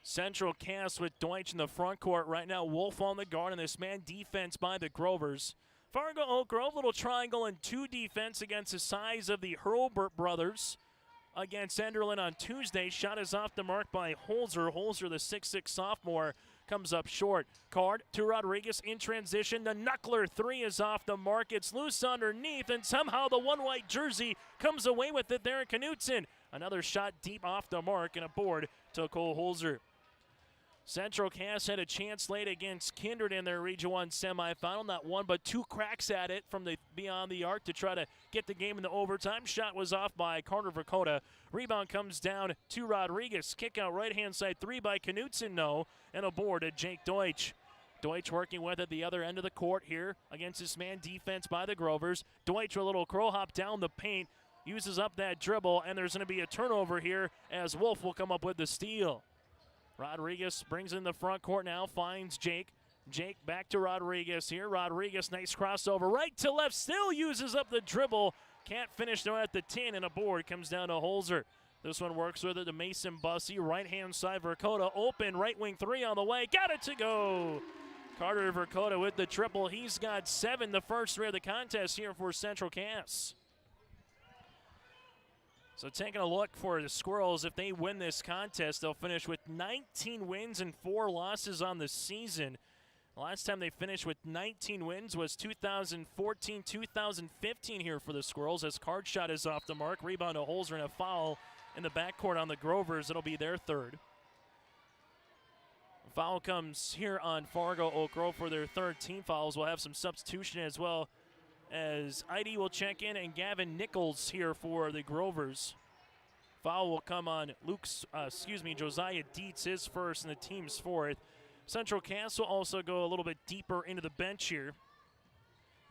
Central Cass with Deutsch in the front court right now. Wolf on the guard, and this man defense by the Grovers. Fargo Oak Grove, little triangle and 2 defense against the size of the Hurlburt brothers against Enderlin on Tuesday. Shot is off the mark by Holzer. Holzer, the 6'6 sophomore, comes up short. Card to Rodriguez in transition. The knuckler three is off the mark. It's loose underneath, and somehow the one white jersey comes away with it there in Knutson. Another shot deep off the mark and a board to Cole Holzer. Central Cass had a chance late against Kindred in their Region 1 semifinal. Not one, but 2 cracks at it from the beyond the arc to try to get the game in the overtime. Shot was off by Carter Verkota. Rebound comes down to Rodriguez. Kick out right-hand side three by Knutson, no. And a board to Jake Deutsch. Deutsch working with at the other end of the court here against this man defense by the Grovers. Deutsch with a little crow hop down the paint. Uses up that dribble, and there's going to be a turnover here as Wolf will come up with the steal. Rodriguez brings in the front court now, finds Jake. Jake back to Rodriguez here. Rodriguez, nice crossover right to left, still uses up the dribble. Can't finish though at the 10, and a board comes down to Holzer. This one works with it to Mason Bussey. Right-hand side, Verkota open, right wing three on the way. Got it to go. Carter Verkota with the triple. He's got 7, the first 3 of the contest here for Central Cass. So taking a look for the Squirrels, if they win this contest, they'll finish with 19 wins and 4 losses on the season. The last time they finished with 19 wins was 2014-2015 here for the Squirrels, as card shot is off the mark. Rebound to Holzer and a foul in the backcourt on the Grovers. It'll be their 3rd. Foul comes here on Fargo Oak Grove for their 3rd team fouls. We'll have some substitution as well, as ID will check in and Gavin Nichols here for the Grovers. Foul will come on Josiah Dietz, his first and the team's 4th. Central Cass will also go a little bit deeper into the bench here,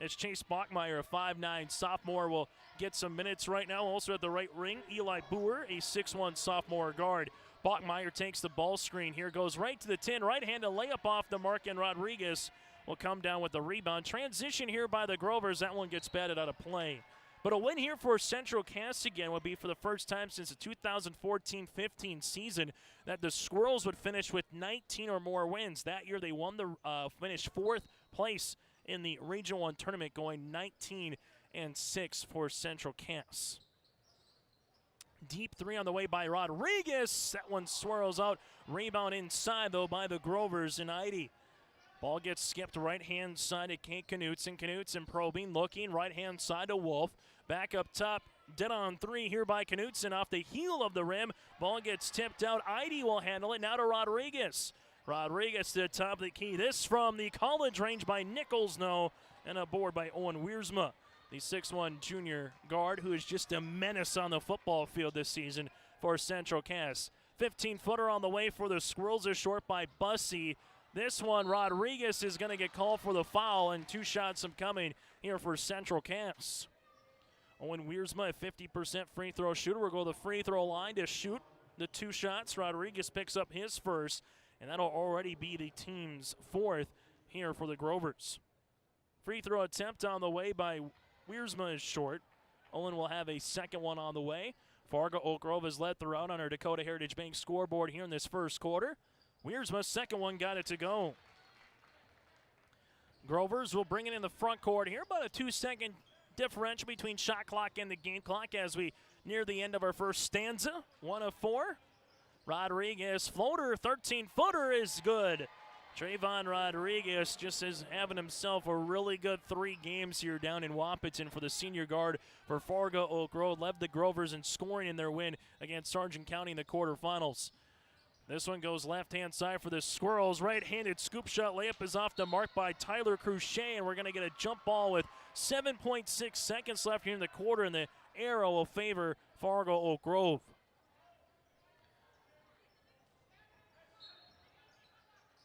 as Chase Bachmeyer, a 5'9 sophomore, will get some minutes right now. Also at the right wing, Eli Boer, a 6'1 sophomore guard. Bachmeyer takes the ball screen here, goes right to the 10, right-handed layup off the mark, and Rodriguez will come down with the rebound. Transition here by the Grovers. That one gets batted out of play. But a win here for Central Cass again would be for the first time since the 2014-15 season that the Squirrels would finish with 19 or more wins. That year they won finished 4th place in the Region 1 tournament, going 19-6 for Central Cass. Deep 3 on the way by Rodriguez. That one swirls out. Rebound inside, though, by the Grovers and Idy. Ball gets skipped right-hand side to Kate Knutson. Knutson probing, looking right-hand side to Wolf. Back up top, dead on 3 here by Knutson off the heel of the rim. Ball gets tipped out. Idy will handle it. Now to Rodriguez. Rodriguez to the top of the key. This from the college range by Nichols, no. And a board by Owen Wiersma, the 6'1 junior guard who is just a menace on the football field this season for Central Cass. 15-footer on the way for the Squirrels is short by Bussey. This one, Rodriguez is going to get called for the foul, and 2 shots coming here for Central Cass. Owen Wiersma, a 50% free throw shooter, will go to the free throw line to shoot the 2 shots. Rodriguez picks up his first, and that'll already be the team's 4th here for the Grovers. Free throw attempt on the way by Wiersma is short. Owen will have a second one on the way. Fargo Oak Grove has led throughout on our Dakota Heritage Bank scoreboard here in this first quarter. Wiersma's second one got it to go. Grovers will bring it in the front court here. About a 2-second differential between shot clock and the game clock as we near the end of our first stanza. 1 of 4. Rodriguez floater, 13-footer is good. Trayvon Rodriguez just is having himself a really good 3 games here down in Wahpeton for the senior guard for Fargo Oak Grove. Led the Grovers in scoring in their win against Sargent County in the quarterfinals. This one goes left-hand side for the Squirrels. Right-handed scoop shot layup is off the mark by Tyler Cruchet, and we're going to get a jump ball with 7.6 seconds left here in the quarter, and the arrow will favor Fargo Oak Grove.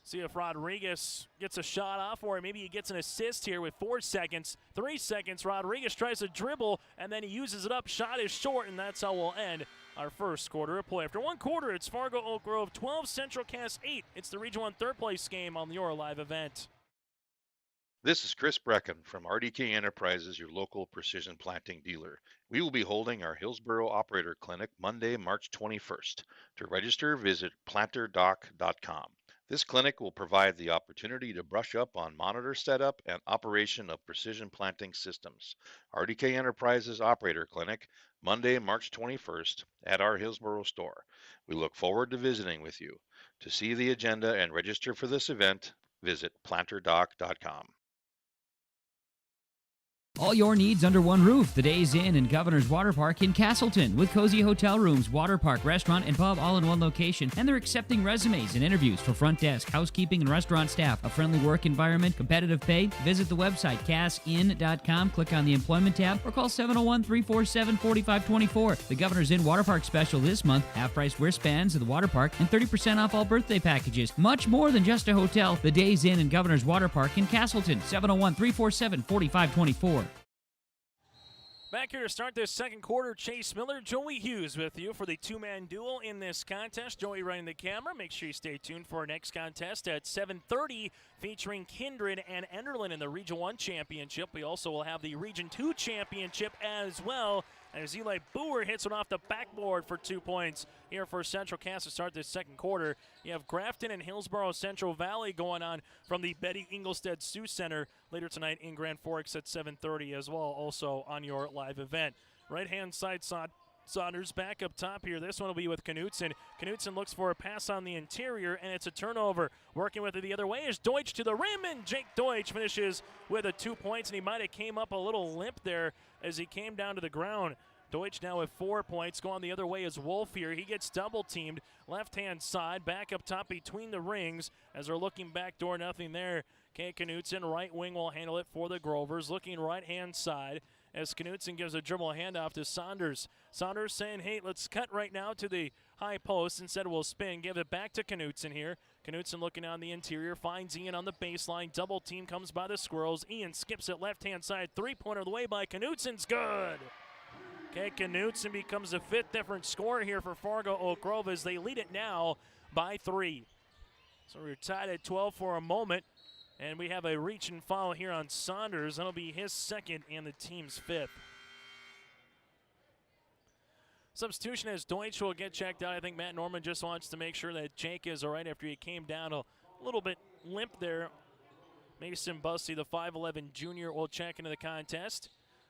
See if Rodriguez gets a shot off, or maybe he gets an assist here with 4 seconds. 3 seconds, Rodriguez tries to dribble, and then he uses it up. Shot is short, and that's how we'll end our first quarter of play. After 1 quarter, it's Fargo Oak Grove 12, Central Cass 8. It's the Region 1 third place game on your live event. This is Chris Brecken from RDK Enterprises, your local precision planting dealer. We will be holding our Hillsboro Operator Clinic Monday, March 21st. To register, visit planterdoc.com. This clinic will provide the opportunity to brush up on monitor setup and operation of precision planting systems. RDK Enterprises Operator Clinic, Monday, March 21st at our Hillsboro store. We look forward to visiting with you. To see the agenda and register for this event, visit planterdoc.com. All your needs under one roof. The Days Inn and Governor's Water Park in Castleton with cozy hotel rooms, water park, restaurant, and pub all in one location. And they're accepting resumes and interviews for front desk, housekeeping, and restaurant staff. A friendly work environment, competitive pay. Visit the website cassin.com, click on the employment tab, or call 701-347-4524. The Governor's Inn Water Park special this month, half-price wristbands at the water park and 30% off all birthday packages. Much more than just a hotel. The Days Inn and Governor's Water Park in Castleton, 701-347-4524. Back here to start this second quarter, Chase Miller, Joey Hughes with you for the 2-man duel in this contest. Joey running the camera. Make sure you stay tuned for our next contest at 7:30 featuring Kindred and Enderlin in the Region 1 Championship. We also will have the Region 2 Championship as well as Eli Boer hits one off the backboard for 2 points here for Central Cass to start this second quarter. You have Grafton and Hillsborough Central Valley going on from the Betty Engelstead Sioux Center later tonight in Grand Forks at 7:30 as well, also on your live event. Right-hand side, Saunders back up top here. This one will be with Knutson. Knutson looks for a pass on the interior, and it's a turnover. Working with it the other way is Deutsch to the rim, and Jake Deutsch finishes with 2 points, and he might have came up a little limp there as he came down to the ground. Deutsch now with 4 points. Going the other way is Wolf here. He gets double-teamed. Left-hand side, back up top between the rings as they're looking backdoor, nothing there. Kay Knutson, right wing, will handle it for the Grovers. Looking right-hand side as Knutson gives a dribble handoff to Saunders. Saunders saying, hey, let's cut right now to the high post. Instead, we'll spin. Give it back to Knutson here. Knutson looking on the interior. Finds Ian on the baseline. Double team comes by the Squirrels. Ian skips it left-hand side. Three-pointer of the way by Knutson's good. Okay, Knutson becomes the 5th different scorer here for Fargo Oak Grove as they lead it now by 3. So we're tied at 12 for a moment. And we have a reach and foul here on Saunders. That'll be his 2nd and the team's 5th. Substitution as Deutsch will get checked out. I think Matt Norman just wants to make sure that Jake is all right after he came down a little bit limp there. Mason Bussey, the 5'11 junior, will check into the contest.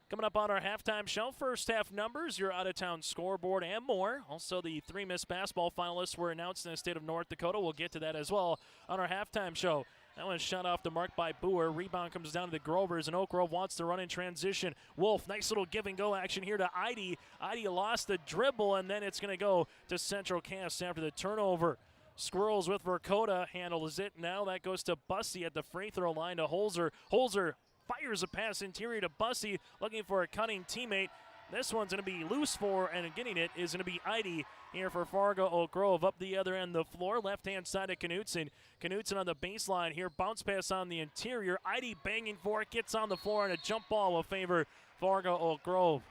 Coming up on our halftime show, first half numbers, your out-of-town scoreboard, and more. Also, the 3 Miss Basketball finalists were announced in the state of North Dakota. We'll get to that as well on our halftime show. That one's shot off the mark by Boer. Rebound comes down to the Grovers, and Oak Grove wants to run in transition. Wolf, nice little give-and-go action here to Eide. Eide lost the dribble, and then it's going to go to Central Cass after the turnover. Squirrels with Verkota handles it. Now that goes to Bussey at the free throw line to Holzer. Holzer fires a pass interior to Bussey, looking for a cutting teammate. This one's going to be loose for, and getting it is going to be Eide here for Fargo Oak Grove. Up the other end of the floor, left-hand side of Knutson. Knutson on the baseline here, bounce pass on the interior. Eide banging for it, gets on the floor, and a jump ball will favor Fargo Oak Grove.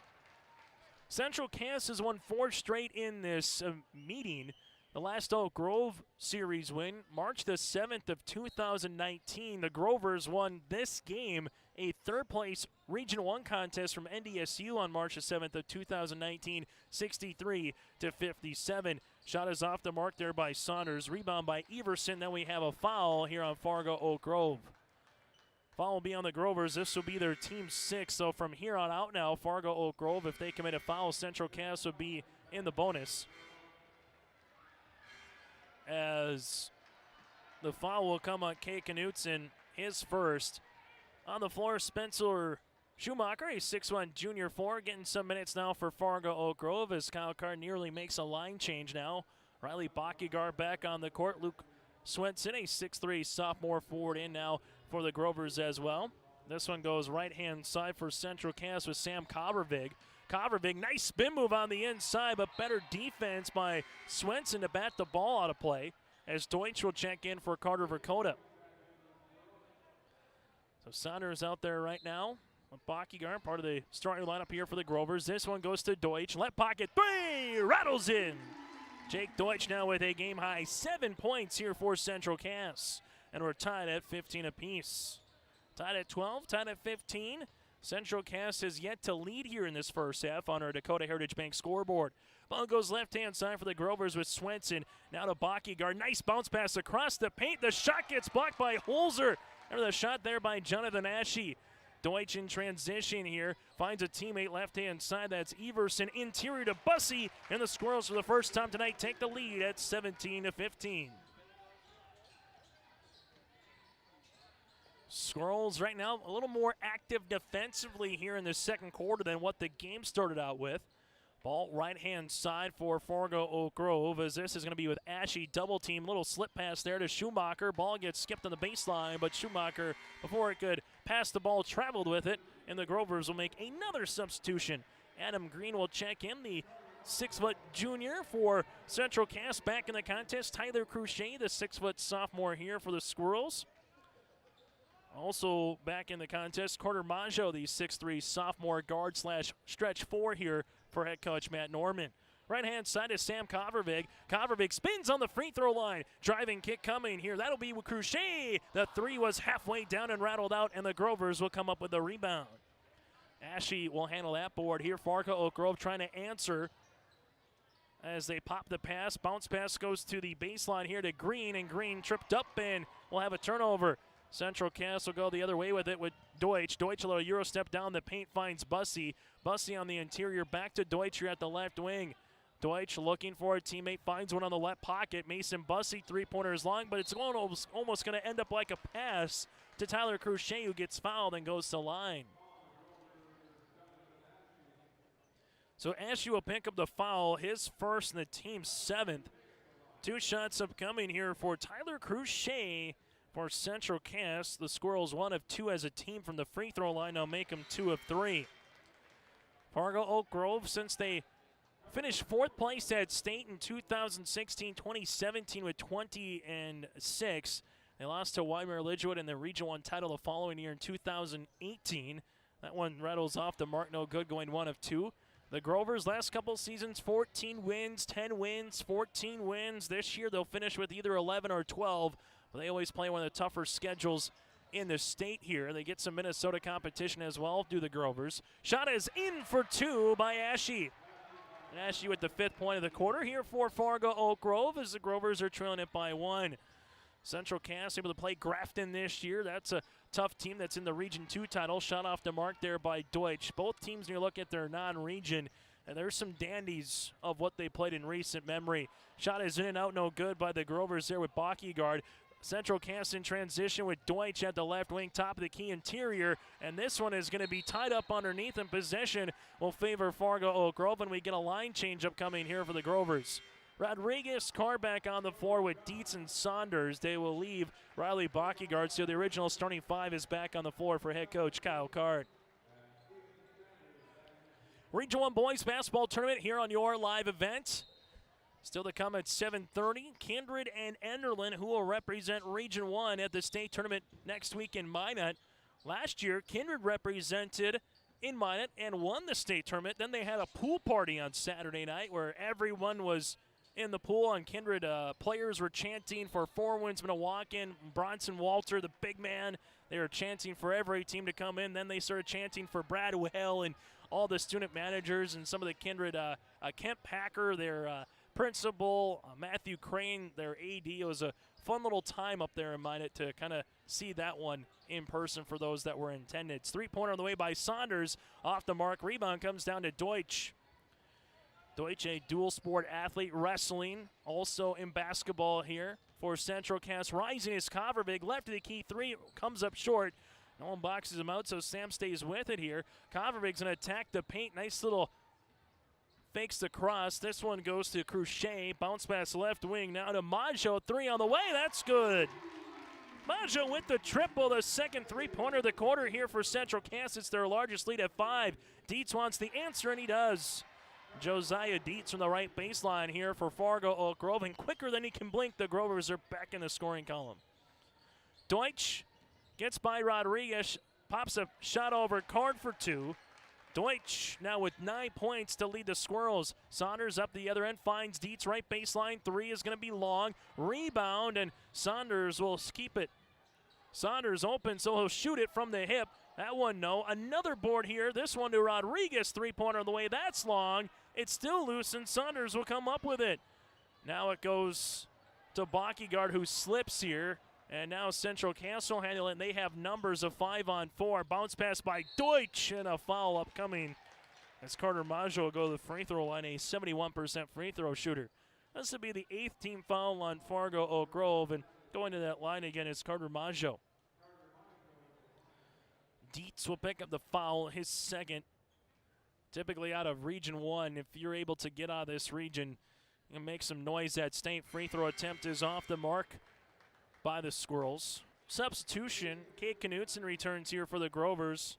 Central Cass has won 4 straight in this meeting. The last Oak Grove series win, March the 7th of 2019. The Grovers won this game, a third-place Region 1 contest from NDSU on March the 7th of 2019, 63-57. Shot is off the mark there by Saunders. Rebound by Everson. Then we have a foul here on Fargo Oak Grove. Foul will be on the Grovers. This will be their team 6. So from here on out now, Fargo Oak Grove, if they commit a foul, Central Cass would be in the bonus. As the foul will come on Kay Knutson, his first. On the floor, Spencer Schumacher, a 6'1 junior forward, getting some minutes now for Fargo Oak Grove as Kyle Carr nearly makes a line change now. Riley Bakigar back on the court. Luke Swenson, a 6'3 sophomore forward, in now for the Grovers as well. This one goes right-hand side for Central Cass with Sam Kovervig. Kovervig, nice spin move on the inside, but better defense by Swenson to bat the ball out of play as Deutsch will check in for Carter Verkota. So Saunders out there right now with Bakigar, part of the starting lineup here for the Grovers. This one goes to Deutsch. Left pocket three, rattles in. Jake Deutsch now with a game-high 7 points here for Central Cass. And we're tied at 15 apiece. Tied at 12, tied at 15. Central Cass has yet to lead here in this first half on our Dakota Heritage Bank scoreboard. Ball goes left-hand side for the Grovers with Swenson. Now to Bakigar. Nice bounce pass across the paint. The shot gets blocked by Holzer. Remember the shot there by Jonathan Ashe. Deutsch in transition here. Finds a teammate left-hand side. That's Everson. Interior to Bussey. And the Squirrels for the first time tonight take the lead at 17-15. Squirrels right now a little more active defensively here in the second quarter than what the game started out with. Ball right-hand side for Fargo Oak Grove as this is going to be with Ashe double team. Little slip pass there to Schumacher. Ball gets skipped on the baseline, but Schumacher, before it could pass the ball, traveled with it, and the Grovers will make another substitution. Adam Green will check in, the 6' junior for Central Cass back in the contest. Tyler Cruchet, the 6' sophomore here for the Squirrels. Also back in the contest, Carter Maggio, the 6'3 sophomore guard slash stretch 4 here for head coach Matt Norman. Right-hand side is Sam Kovervig. Kovervig spins on the free throw line. Driving kick coming here. That'll be with Cruchet. The three was halfway down and rattled out, and the Grovers will come up with a rebound. Ashe will handle that board here. Fargo Oak Grove trying to answer as they pop the pass. Bounce pass goes to the baseline here to Green, and Green tripped up and will have a turnover. Central Cass will go the other way with it with Deutsch. Deutsch a little Euro step down the paint, finds Bussey. Bussey on the interior, back to Deutsch here at the left wing. Deutsch looking for a teammate, finds one on the left pocket. Mason Bussey, three-pointer is long, but it's almost going to end up like a pass to Tyler Crochet, who gets fouled and goes to line. So Ashe will pick up the foul, his first and the team's 7th. 2 shots upcoming here for Tyler Crochet for Central Cass. The Squirrels 1 of 2 as a team from the free throw line. Now make them 2 of 3. Fargo Oak Grove, since they finished 4th place at state in 2016-2017 with 20-6. They lost to Weimar Lidgewood in the Region 1 title the following year in 2018. That one rattles off the mark, no good, going 1 of 2. The Grovers, last couple seasons, 14 wins, 10 wins, 14 wins. This year they'll finish with either 11 or 12, but they always play one of the tougher schedules in the state here. They get some Minnesota competition as well, do the Grovers. Shot is in for 2 by Ashe. Ashe with the 5th point of the quarter here for Fargo Oak Grove as the Grovers are trailing it by 1. Central Cass able to play Grafton this year. That's a tough team that's in the Region 2 title. Shot off the mark there by Deutsch. Both teams, when you look at their non-region, and there's some dandies of what they played in recent memory. Shot is in and out, no good by the Grovers there with Bockyguard. Central Cass in transition with Deutsch at the left wing, top of the key interior, and this one is going to be tied up underneath, and possession will favor Fargo Oak Grove, and we get a line change upcoming here for the Grovers. Rodriguez, Carr back on the floor with Dietz and Saunders. They will leave Riley Bockyguard, so the original starting 5 is back on the floor for head coach Kyle Card. Region 1 Boys Basketball Tournament here on your live event. Still to come at 7:30. Kindred and Enderlin, who will represent Region 1 at the state tournament next week in Minot. Last year, Kindred represented in Minot and won the state tournament. Then they had a pool party on Saturday night where everyone was in the pool, and Kindred players were chanting for 4 wins Minnewacan. Bronson Walter, the big man, they were chanting for every team to come in. Then they started chanting for Brad Well and all the student managers and some of the Kindred. Kemp Packer, their principal, Matthew Crane, their AD. It was a fun little time up there in Minot to kind of see that one in person for those that were in attendance. 3-pointer on the way by Saunders. Off the mark. Rebound comes down to Deutsch. Deutsch, a dual sport athlete, wrestling, also in basketball here for Central Cass. Rising is Covervig, left of the key 3, comes up short. No one boxes him out, so Sam stays with it here. Covervig's going to attack the paint. Nice little fakes the cross. This one goes to Crochet. Bounce pass left wing. Now to Maggio. 3 on the way. That's good. Maggio with the triple. The second 3-pointer of the quarter here for Central Cass. It's their largest lead at 5. Dietz wants the answer, and he does. Josiah Dietz from the right baseline here for Fargo Oak Grove. And quicker than he can blink, the Grovers are back in the scoring column. Deutsch gets by Rodriguez. Pops a shot over Card for 2. Deutsch now with 9 points to lead the Squirrels. Saunders up the other end, finds Dietz right baseline. 3 is going to be long. Rebound, and Saunders will keep it. Saunders open, so he'll shoot it from the hip. That one, no. Another board here. This one to Rodriguez. 3-pointer on the way. That's long. It's still loose, and Saunders will come up with it. Now it goes to Bockyguard, who slips here. And now Central Cass will handle it, and they have numbers of 5 on 4. Bounce pass by Deutsch, and a foul upcoming as Carter Maggio will go to the free throw line, a 71% free throw shooter. This will be the 8th team foul on Fargo Oak Grove, and going to that line again is Carter Maggio. Dietz will pick up the foul, his second. Typically out of Region 1, if you're able to get out of this region and make some noise at state. Free throw attempt is off the mark by the Squirrels. Substitution, Kate Knutson returns here for the Grovers.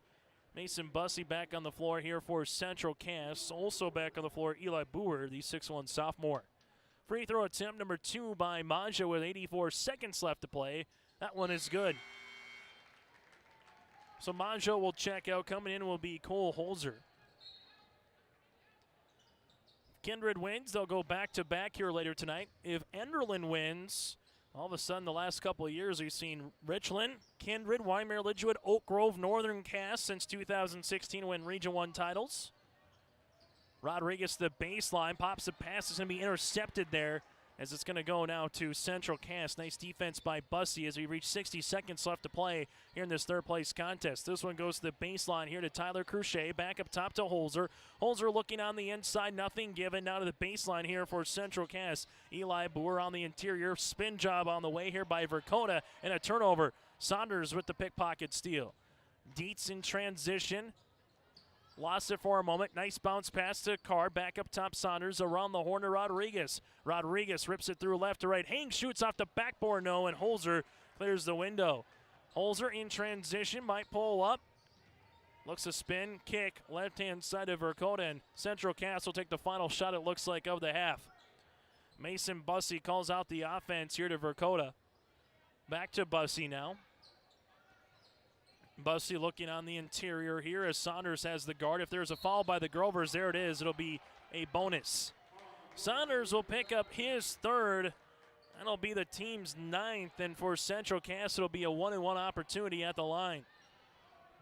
Mason Bussey back on the floor here for Central Cass. Also back on the floor, Eli Boer, the 6'1 sophomore. Free throw attempt number 2 by Maggio with 84 seconds left to play. That one is good. So Maggio will check out. Coming in will be Cole Holzer. Kindred wins, they'll go back-to-back here later tonight. If Enderlin wins, All of a sudden, the last couple of years, we've seen Richland, Kindred, Wyoming, Lidgewood, Oak Grove, Northern Cass since 2016 win Region 1 titles. Rodriguez, the baseline, pops the pass. Is going to be intercepted there as it's going to go now to Central Cass. Nice defense by Bussey as we reach 60 seconds left to play here in this third-place contest. This one goes to the baseline here to Tyler Cruchet. Back up top to Holzer. Holzer looking on the inside, nothing given. Now to the baseline here for Central Cass. Eli Boer on the interior. Spin job on the way here by Verkota, and a turnover. Saunders with the pickpocket steal. Dietz in transition. Lost it for a moment. Nice bounce pass to Carr. Back up top Saunders. Around the horn to Rodriguez. Rodriguez rips it through left to right. Haynes shoots off the backboard, no, and Holzer clears the window. Holzer in transition. Might pull up. Looks to spin. Kick. Left-hand side of Verkota. And Central Cass will take the final shot, it looks like, of the half. Mason Bussey calls out the offense here to Verkota. Back to Bussey now. Bussey looking on the interior here as Saunders has the guard. If there's a foul by the Grovers, there it is. It'll be a bonus. Saunders will pick up his third. That'll be the team's 9th. And for Central Cass, it'll be a 1-and-1 opportunity at the line.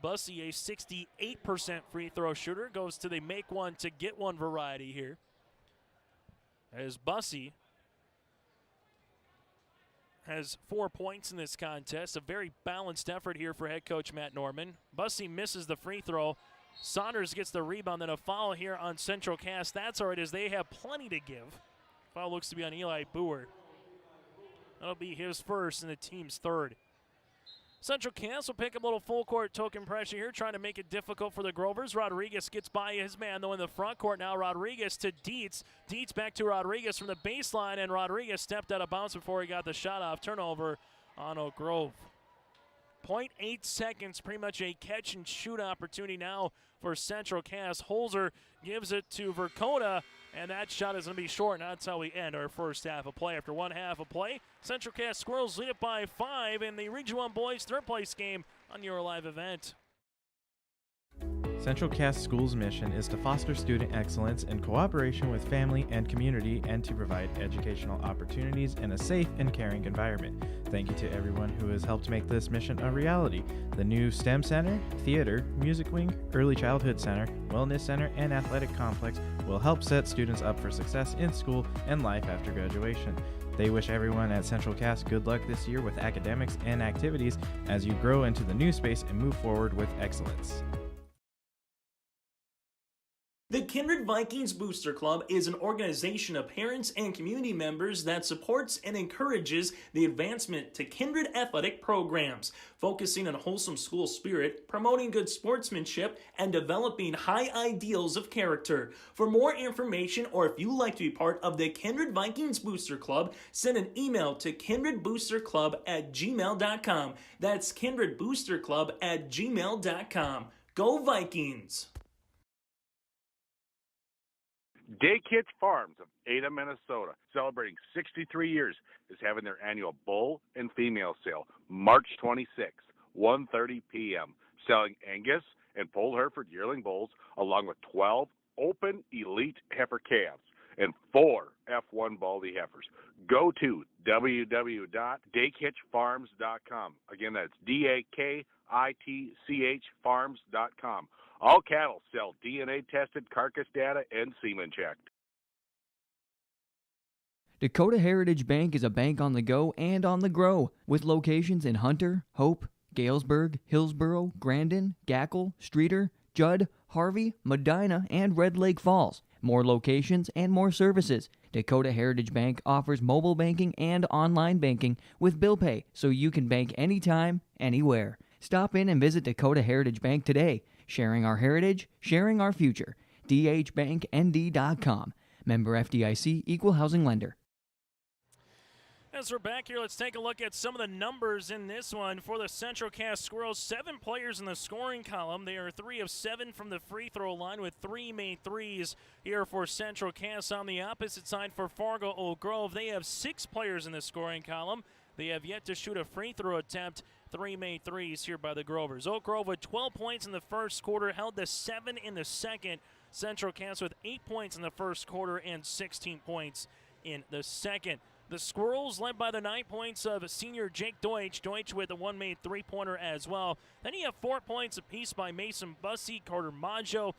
Bussey, a 68% free throw shooter, goes to the make one to get one variety here. As Bussey has 4 points in this contest. A very balanced effort here for head coach Matt Norman. Bussey misses the free throw. Saunders gets the rebound, then a foul here on Central Cass. That's all right, as they have plenty to give. Foul looks to be on Eli Boer. That'll be his first and the team's third. Central Cass will pick up a little full court token pressure here, trying to make it difficult for the Grovers. Rodriguez gets by his man, though, in the front court now. Rodriguez to Dietz. Dietz back to Rodriguez from the baseline, and Rodriguez stepped out of bounds before he got the shot off. Turnover on Oak Grove. 0.8 seconds, pretty much a catch and shoot opportunity now for Central Cass. Holzer gives it to Verkota, and that shot is going to be short, and that's how we end our first half of play. After one half of play, Central Cass Squirrels lead it by 5 in the Region 1 Boys third place game on your live event. Central Cass School's mission is to foster student excellence in cooperation with family and community and to provide educational opportunities in a safe and caring environment. Thank you to everyone who has helped make this mission a reality. The new STEM Center, Theater, Music Wing, Early Childhood Center, Wellness Center, and Athletic Complex will help set students up for success in school and life after graduation. They wish everyone at Central Cass good luck this year with academics and activities as you grow into the new space and move forward with excellence. The Kindred Vikings Booster Club is an organization of parents and community members that supports and encourages the advancement to Kindred athletic programs, focusing on wholesome school spirit, promoting good sportsmanship, and developing high ideals of character. For more information, or if you'd like to be part of the Kindred Vikings Booster Club, send an email to kindredboosterclub@gmail.com. That's kindredboosterclub@gmail.com. Go Vikings! Day Kids Farms of Ada, Minnesota, celebrating 63 years, is having their annual bull and female sale March 26th, 1:30 p.m., selling Angus and Poll Hereford yearling bulls along with 12 open elite heifer calves and 4 F1 baldy heifers. Go to www.daykitchfarms.com. Again, that's DAKITCH farms.com. All cattle sell DNA-tested carcass data and semen checked. Dakota Heritage Bank is a bank on the go and on the grow, with locations in Hunter, Hope, Galesburg, Hillsboro, Grandin, Gackle, Streeter, Judd, Harvey, Medina, and Red Lake Falls. More locations and more services. Dakota Heritage Bank offers mobile banking and online banking with bill pay, so you can bank anytime, anywhere. Stop in and visit Dakota Heritage Bank today. Sharing our heritage, sharing our future. dhbanknd.com. Member FDIC, Equal Housing Lender. As we're back here, let's take a look at some of the numbers in this one for the Central Cass Squirrels. 7 players in the scoring column. They are 3 of 7 from the free throw line with 3 made threes here for Central Cass. On the opposite side for Fargo Oak Grove, they have 6 players in the scoring column. They have yet to shoot a free throw attempt. 3 made threes here by the Grovers. Oak Grove with 12 points in the first quarter, held to 7 in the second. Central Cass with 8 points in the first quarter and 16 points in the second. The Squirrels led by the 9 points of senior Jake Deutsch. Deutsch with a one made three-pointer as well. Then you have 4 points apiece by Mason Bussey, Carter Maggio,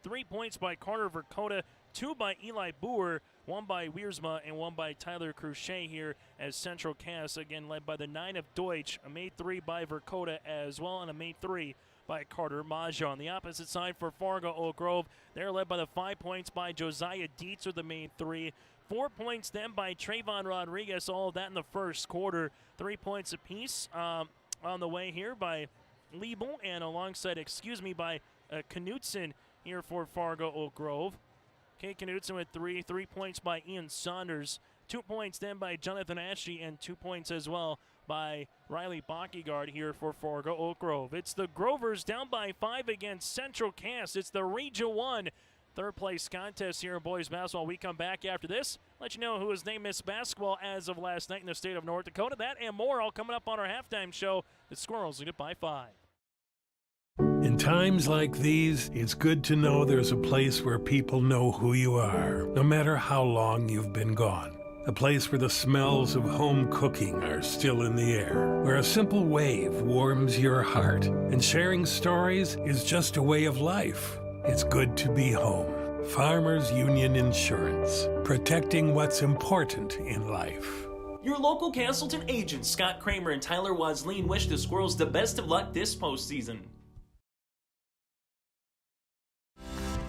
3 points by Carter Verkota, 2 by Eli Boer, 1 by Wiersma, and 1 by Tyler Cruchet here as Central Cass, again led by the 9 of Deutsch, a made 3 by Verkota as well, and a made 3 by Carter Maggio. On the opposite side for Fargo Oak Grove, they're led by the 5 points by Josiah Dietz with the made 3. 4 points then by Trayvon Rodriguez, all of that in the first quarter. 3 points apiece on the way here by Liebel and alongside, by Knutson here for Fargo Oak Grove. Kate Knutson with 3 points by Ian Saunders. 2 points then by Jonathan Ashley and 2 points as well by Riley Bockyguard here for Fargo Oak Grove. It's the Grovers down by 5 against Central Cass. It's the Region 1 third place contest here in boys basketball. We come back after this, let you know who is named Miss Basketball as of last night in the state of North Dakota. That and more all coming up on our halftime show. The Squirrels lead it by 5. In times like these, it's good to know there's a place where people know who you are, no matter how long you've been gone. A place where the smells of home cooking are still in the air, where a simple wave warms your heart, and sharing stories is just a way of life. It's good to be home. Farmers Union Insurance, protecting what's important in life. Your local Castleton agents, Scott Kramer and Tyler Wasleen, wish the Squirrels the best of luck this postseason.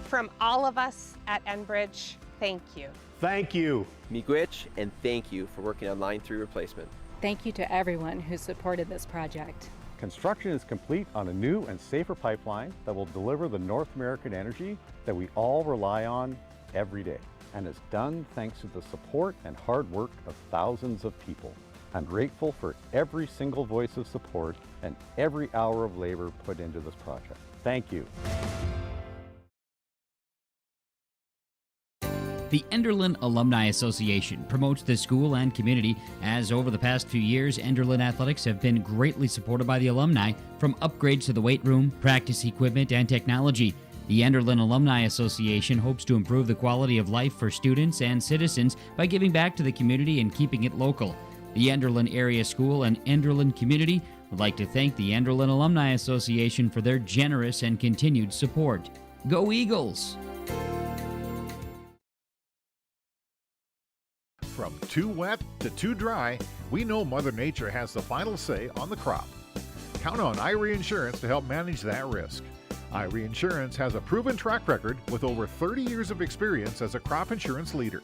From all of us at Enbridge, thank you. Thank you. Miigwech, and thank you for working on Line 3 replacement. Thank you to everyone who supported this project. Construction is complete on a new and safer pipeline that will deliver the North American energy that we all rely on every day. And it's done thanks to the support and hard work of thousands of people. I'm grateful for every single voice of support and every hour of labor put into this project. Thank you. The Enderlin Alumni Association promotes the school and community, as over the past few years, Enderlin athletics have been greatly supported by the alumni, from upgrades to the weight room, practice equipment, and technology. The Enderlin Alumni Association hopes to improve the quality of life for students and citizens by giving back to the community and keeping it local. The Enderlin Area School and Enderlin community would like to thank the Enderlin Alumni Association for their generous and continued support. Go Eagles! From too wet to too dry, we know Mother Nature has the final say on the crop. Count on Irie Insurance to help manage that risk. Irie Insurance has a proven track record with over 30 years of experience as a crop insurance leader.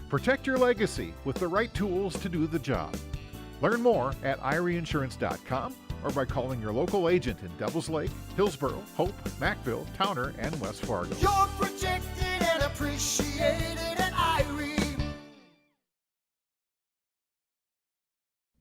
Protect your legacy with the right tools to do the job. Learn more at IrieInsurance.com or by calling your local agent in Devils Lake, Hillsboro, Hope, Mackville, Towner, and West Fargo. You're protected and appreciated at Irie.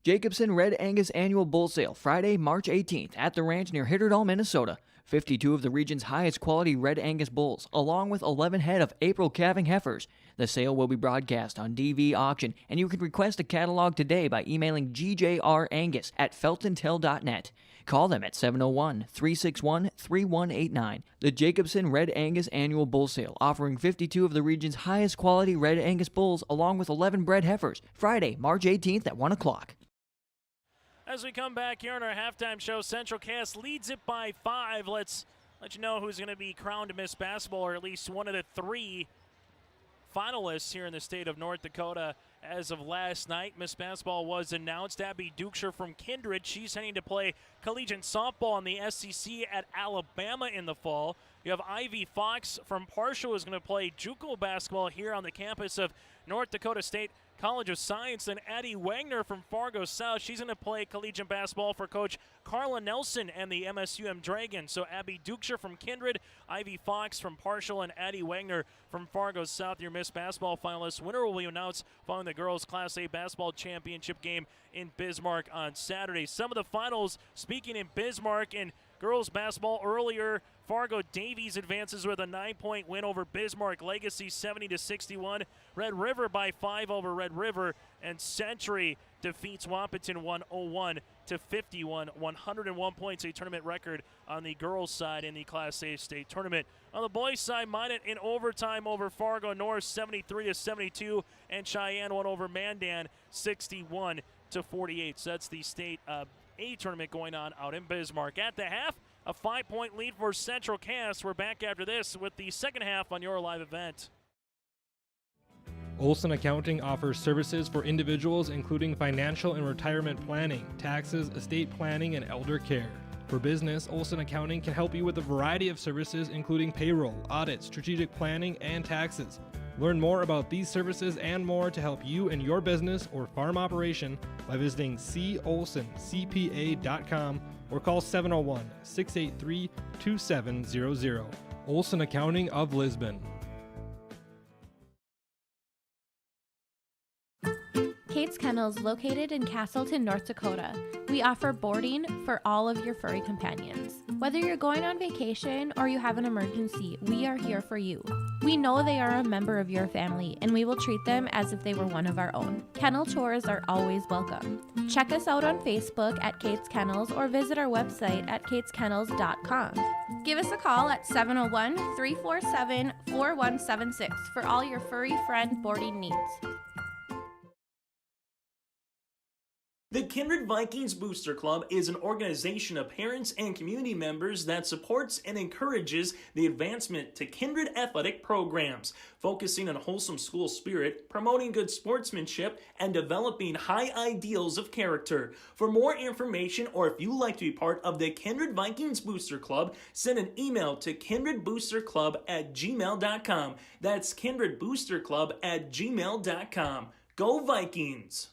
Jacobson Red Angus Annual Bull Sale, Friday, March 18th at the ranch near Hitterdall, Minnesota. 52 of the region's highest quality Red Angus bulls, along with 11 head of April calving heifers. The sale will be broadcast on DV Auction, and you can request a catalog today by emailing gjrangus@feltontel.net. Call them at 701-361-3189. The Jacobson Red Angus Annual Bull Sale, offering 52 of the region's highest quality Red Angus bulls, along with 11 bred heifers. Friday, March 18th at 1 o'clock. As we come back here on our halftime show, Central Cass leads it by 5. Let's let you know who's going to be crowned Miss Basketball, or at least one of the 3 finalists here in the state of North Dakota. As of last night, Miss Basketball was announced. Abby Dukesher from Kindred. She's heading to play collegiate softball in the SEC at Alabama in the fall. You have Ivy Fox from Parshall, who's going to play JUCO basketball here on the campus of North Dakota State College of Science. And Addie Wagner from Fargo South, she's going to play collegiate basketball for Coach Carla Nelson and the MSUM Dragons. So Abby Dukesher from Kindred, Ivy Fox from Parshall, and Addie Wagner from Fargo South, your Miss Basketball finalists. Winner will be announced following the girls' Class A basketball championship game in Bismarck on Saturday. Some of the finals, speaking in Bismarck, in girls basketball earlier, Fargo Davies advances with a 9-point win over Bismarck Legacy, 70-61. Red River by 5 over Red River, and Century defeats Wahpeton 101 to 51, 101 points, a tournament record on the girls' side in the Class A state tournament. On the boys' side, Minot in overtime over Fargo North 73 to 72, and Cheyenne won over Mandan 61 to 48. So that's the state A tournament going on out in Bismarck. At the half, a 5-point lead for Central Cass. We're back after this with the second half on your live event. Olson Accounting offers services for individuals including financial and retirement planning, taxes, estate planning, and elder care. For business, Olson Accounting can help you with a variety of services including payroll, audit, strategic planning, and taxes. Learn more about these services and more to help you and your business or farm operation by visiting colsoncpa.com or call 701-683-2700. Olson Accounting of Lisbon. Kate's Kennels, located in Castleton, North Dakota. We offer boarding for all of your furry companions. Whether you're going on vacation or you have an emergency, we are here for you. We know they are a member of your family, and we will treat them as if they were one of our own. Kennel chores are always welcome. Check us out on Facebook at Kate's Kennels or visit our website at kateskennels.com. Give us a call at 701-347-4176 for all your furry friend boarding needs. The Kindred Vikings Booster Club is an organization of parents and community members that supports and encourages the advancement to Kindred athletic programs, focusing on wholesome school spirit, promoting good sportsmanship, and developing high ideals of character. For more information, or if you'd like to be part of the Kindred Vikings Booster Club, send an email to kindredboosterclub@gmail.com. That's kindredboosterclub@gmail.com. Go Vikings!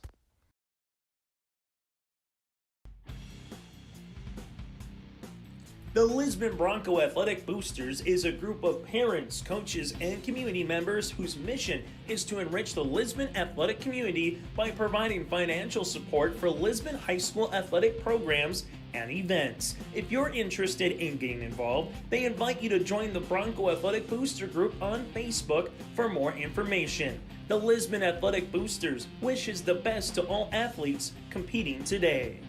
The Lisbon Bronco Athletic Boosters is a group of parents, coaches, and community members whose mission is to enrich the Lisbon athletic community by providing financial support for Lisbon high school athletic programs and events. If you're interested in getting involved, they invite you to join the Bronco Athletic Booster Group on Facebook for more information. The Lisbon Athletic Boosters wishes the best to all athletes competing today.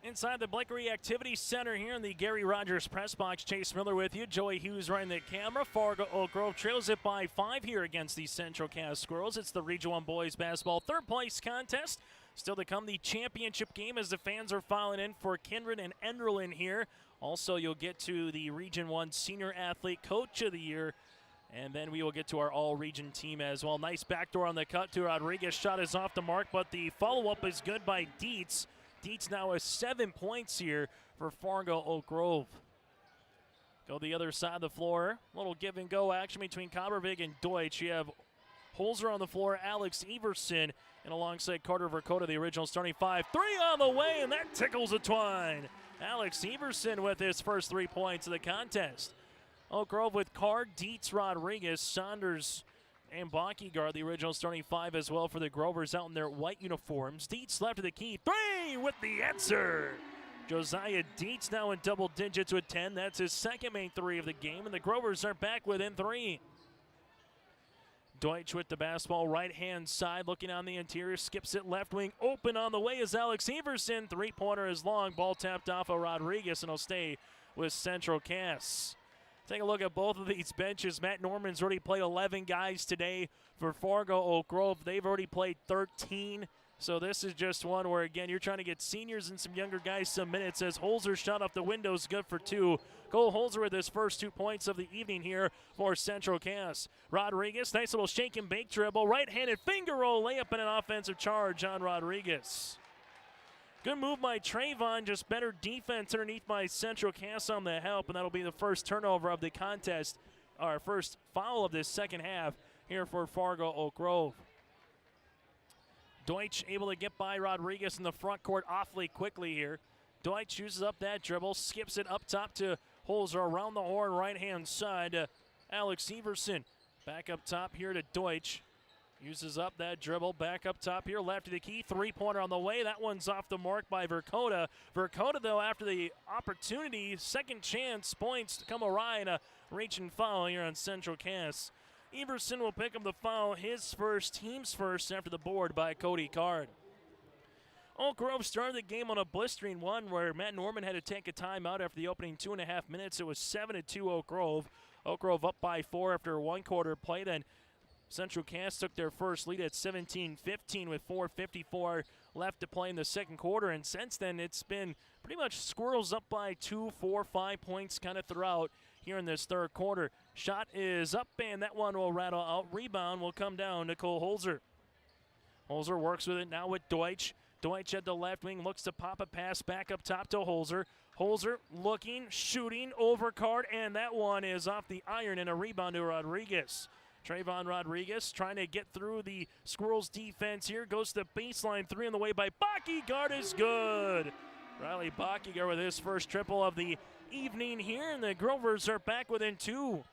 Inside the Blakely Activity Center here in the Gary Rogers press box, Chase Miller with you. Joey Hughes running the camera. Fargo Oak Grove trails it by 5 here against the Central Cass Squirrels. It's the Region 1 Boys Basketball third place contest. Still to come, the championship game as the fans are filing in for Kindred and Enderlin here. Also, you'll get to the Region 1 Senior Athlete Coach of the Year. And then we will get to our all-region team as well. Nice backdoor on the cut to Rodriguez. Shot is off the mark, but the follow-up is good by Dietz. Dietz now has 7 points here for Fargo Oak Grove. Go the other side of the floor. Little give and go action between Coppervig and Deutsch. You have Holzer on the floor, Alex Everson, and alongside Carter Verkota, the original starting five. 3 on the way, and that tickles a twine. Alex Everson with his first 3 points of the contest. Oak Grove with Card, Dietz, Rodriguez, Saunders, and Bockygaard, the original starting five as well for the Grovers out in their white uniforms. Dietz left of the key. 3 with the answer. Josiah Dietz now in double digits with 10. That's his second main 3 of the game, and the Grovers are back within 3. Deutsch with the basketball, right-hand side, looking on the interior, skips it left wing. Open on the way is Alex Everson. 3-pointer is long. Ball tapped off of Rodriguez, and he'll stay with Central Cass. Take a look at both of these benches. Matt Norman's already played 11 guys today for Fargo Oak Grove. They've already played 13. So this is just one where, again, you're trying to get seniors and some younger guys some minutes as Holzer shot off the window is good for 2. Cole Holzer with his first 2 points of the evening here for Central Cass. Rodriguez, nice little shake and bake dribble. Right-handed finger roll layup and an offensive charge on Rodriguez. Good move by Trayvon, just better defense underneath by Central Cass on the help, and that'll be the first turnover of the contest, our first foul of this second half here for Fargo Oak Grove. Deutsch able to get by Rodriguez in the front court awfully quickly here. Deutsch uses up that dribble, skips it up top to Holzer around the horn, right-hand side. Alex Everson back up top here to Deutsch. Uses up that dribble, back up top here, left of the key, 3-pointer on the way. That one's off the mark by Verkota. Verkota, though, after the opportunity, second chance, points to come awry, and a reach and foul here on Central Cass. Everson will pick up the foul, his first, team's first, after the board by Cody Card. Oak Grove started the game on a blistering one where Matt Norman had to take a timeout after the opening 2.5 minutes. It was 7-2 Oak Grove. Oak Grove up by 4 after one quarter play. Then Central Cass took their first lead at 17-15 with 4:54 left to play in the second quarter. And since then, it's been pretty much Squirrels up by 2, 4, 5 points kind of throughout here in this third quarter. Shot is up, and that one will rattle out. Rebound will come down to Cole Holzer. Holzer works with it now with Deutsch. Deutsch at the left wing looks to pop a pass back up top to Holzer. Holzer looking, shooting, over Card, and that one is off the iron and a rebound to Rodriguez. Trayvon Rodriguez trying to get through the Squirrels defense here. Goes to the baseline, 3 on the way by Bockyguard is good. Riley Bockyguard with his first triple of the evening here, and the Grovers are back within 2.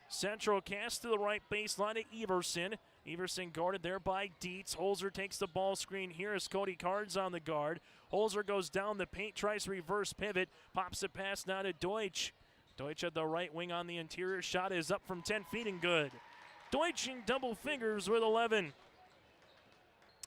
Central Cass to the right baseline to Everson. Everson guarded there by Dietz. Holzer takes the ball screen here as Cody Card's on the guard. Holzer goes down the paint, tries to reverse pivot, pops a pass now to Deutsch. Deutsch at the right wing on the interior. Shot is up from 10 feet and good. Deutsch in double figures with 11.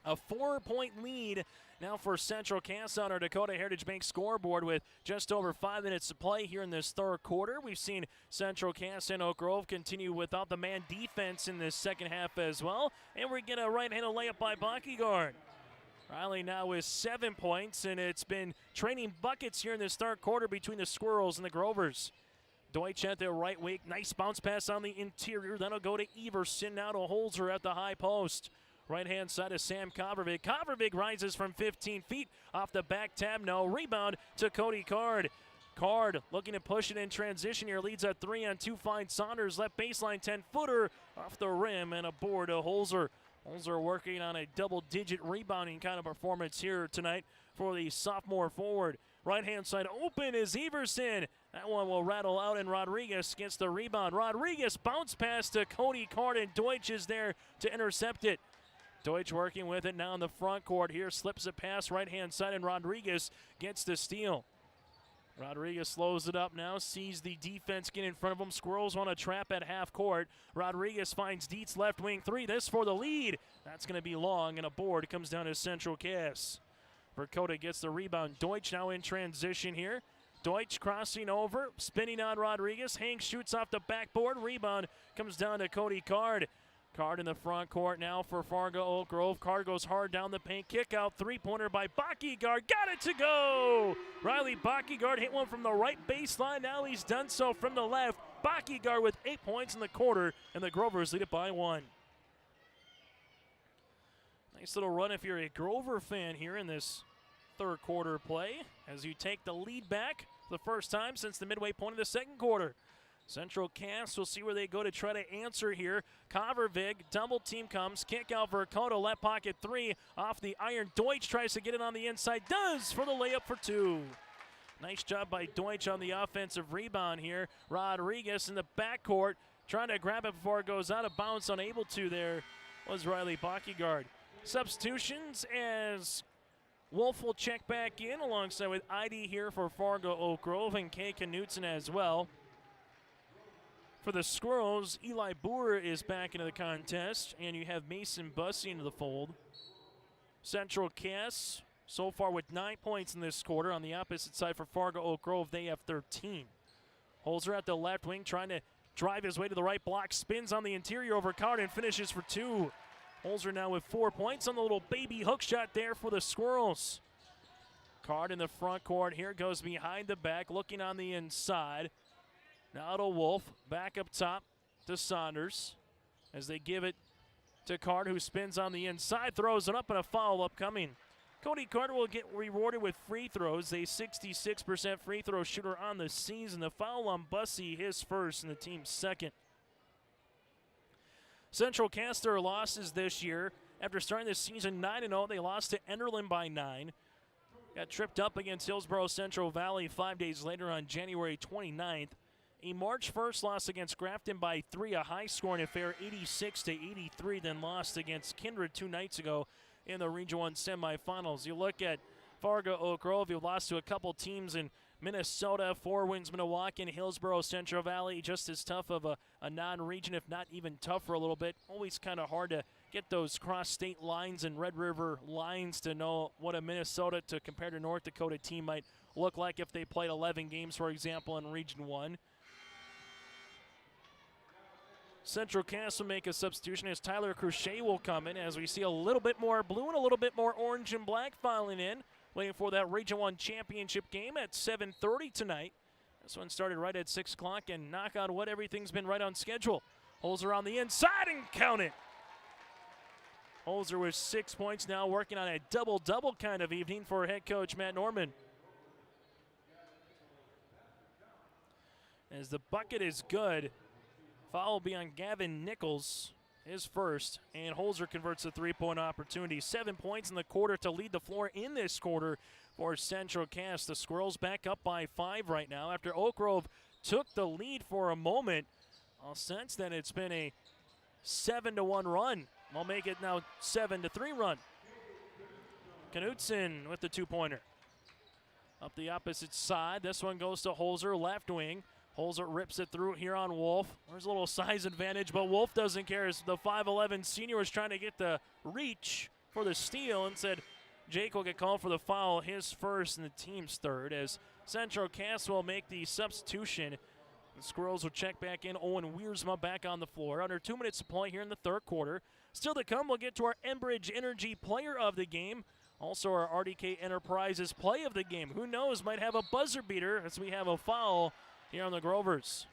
A 4-point lead now for Central Cass on our Dakota Heritage Bank scoreboard with just over 5 minutes to play here in this third quarter. We've seen Central Cass and Oak Grove continue without the man defense in this second half as well. And we get a right-handed layup by Bockyguard. Riley now with 7 points, and it's been trading buckets here in this third quarter between the Squirrels and the Grovers. Deutsch at the right wing. Nice bounce pass on the interior. That'll go to Everson, now to Holzer at the high post. Right-hand side of Sam Kovervig. Kovervig rises from 15 feet off the back tab. No rebound to Cody Card. Card looking to push it in transition here. Leads at 3 on 2. Finds Saunders. Left baseline 10-footer off the rim and a board to Holzer. Holzer working on a double-digit rebounding kind of performance here tonight for the sophomore forward. Right-hand side open is Everson. That one will rattle out, and Rodriguez gets the rebound. Rodriguez bounce pass to Cody Card, and Deutsch is there to intercept it. Deutsch working with it now in the front court here. Slips a pass right-hand side, and Rodriguez gets the steal. Rodriguez slows it up now, sees the defense get in front of him. Squirrels want to trap at half court. Rodriguez finds Dietz left wing 3. This for the lead. That's going to be long, and a board comes down to Central Cass. Verkota gets the rebound. Deutsch now in transition here. Deutsch crossing over, spinning on Rodriguez. Hank shoots off the backboard. Rebound comes down to Cody Card. Card in the front court now for Fargo Oak Grove. Card goes hard down the paint. Kick out, 3-pointer by Bockyguard. Got it to go! Riley Bockyguard hit one from the right baseline. Now he's done so from the left. Bockyguard with 8 points in the quarter, and the Grovers lead it by 1. Nice little run if you're a Grover fan here in this third quarter play as you take the lead back for the first time since the midway point of the second quarter. Central Cass will see where they go to try to answer here. Kovervig, double team comes. Kick out Verkota, left pocket 3 off the iron. Deutsch tries to get it on the inside. Does for the layup for 2. Nice job by Deutsch on the offensive rebound here. Rodriguez in the backcourt trying to grab it before it goes out of bounds. Unable to there was Riley Bockyguard. Substitutions as Wolf will check back in alongside with ID here for Fargo Oak Grove and Kay Knutson as well. For the Squirrels, Eli Boer is back into the contest, and you have Mason Bussey into the fold. Central Cass, so far with 9 points in this quarter. On the opposite side for Fargo Oak Grove, they have 13. Holzer at the left wing, trying to drive his way to the right block, spins on the interior over Card and finishes for 2. Holzer now with 4 points on the little baby hook shot there for the Squirrels. Card in the front court here, goes behind the back, looking on the inside. Now to Wolf, back up top to Saunders as they give it to Card, who spins on the inside, throws it up, and a foul upcoming. Cody Carter will get rewarded with free throws, a 66% free throw shooter on the season. The foul on Bussey, his first and the team's second. Central Cass their losses this year. After starting this season 9-0, they lost to Enderlin by 9. Got tripped up against Hillsborough Central Valley 5 days later on January 29th. A March 1st loss against Grafton by 3, a high-scoring affair, 86-83, then lost against Kindred 2 nights ago in the Region 1 semifinals. You look at Fargo Oak Grove, you've lost to a couple teams in Minnesota, 4 wins Milwaukee, and Hillsborough, Central Valley, just as tough of a non-region, if not even tougher a little bit. Always kind of hard to get those cross-state lines and Red River lines to know what a Minnesota to compare to North Dakota team might look like if they played 11 games, for example, in Region 1. Central Cass will make a substitution as Tyler Crochet will come in, as we see a little bit more blue and a little bit more orange and black filing in, waiting for that Region 1 championship game at 7:30 tonight. This one started right at 6 o'clock, and knock on wood, everything's been right on schedule. Holzer on the inside and count it. Holzer with 6 points now, working on a double-double kind of evening for head coach Matt Norman. As the bucket is good, foul will be on Gavin Nichols, his first, and Holzer converts a three-point opportunity. 7 points in the quarter to lead the floor in this quarter for Central Cass. The Squirrels back up by 5 right now after Oak Grove took the lead for a moment. I'll sense that it's been a 7-1 run. I'll make it now 7-3 run. Knutson with the two-pointer. Up the opposite side, this one goes to Holzer, left wing. Holzer rips it through here on Wolf. There's a little size advantage, but Wolf doesn't care as the 5'11 senior was trying to get the reach for the steal and said Jake will get called for the foul, his first and the team's third, as Central Cass will make the substitution. The Squirrels will check back in. Owen Wiersma back on the floor. Under 2 minutes to play here in the third quarter. Still to come, we'll get to our Enbridge Energy player of the game. Also our RDK Enterprises play of the game. Who knows, might have a buzzer beater as we have a foul here on the Grovers.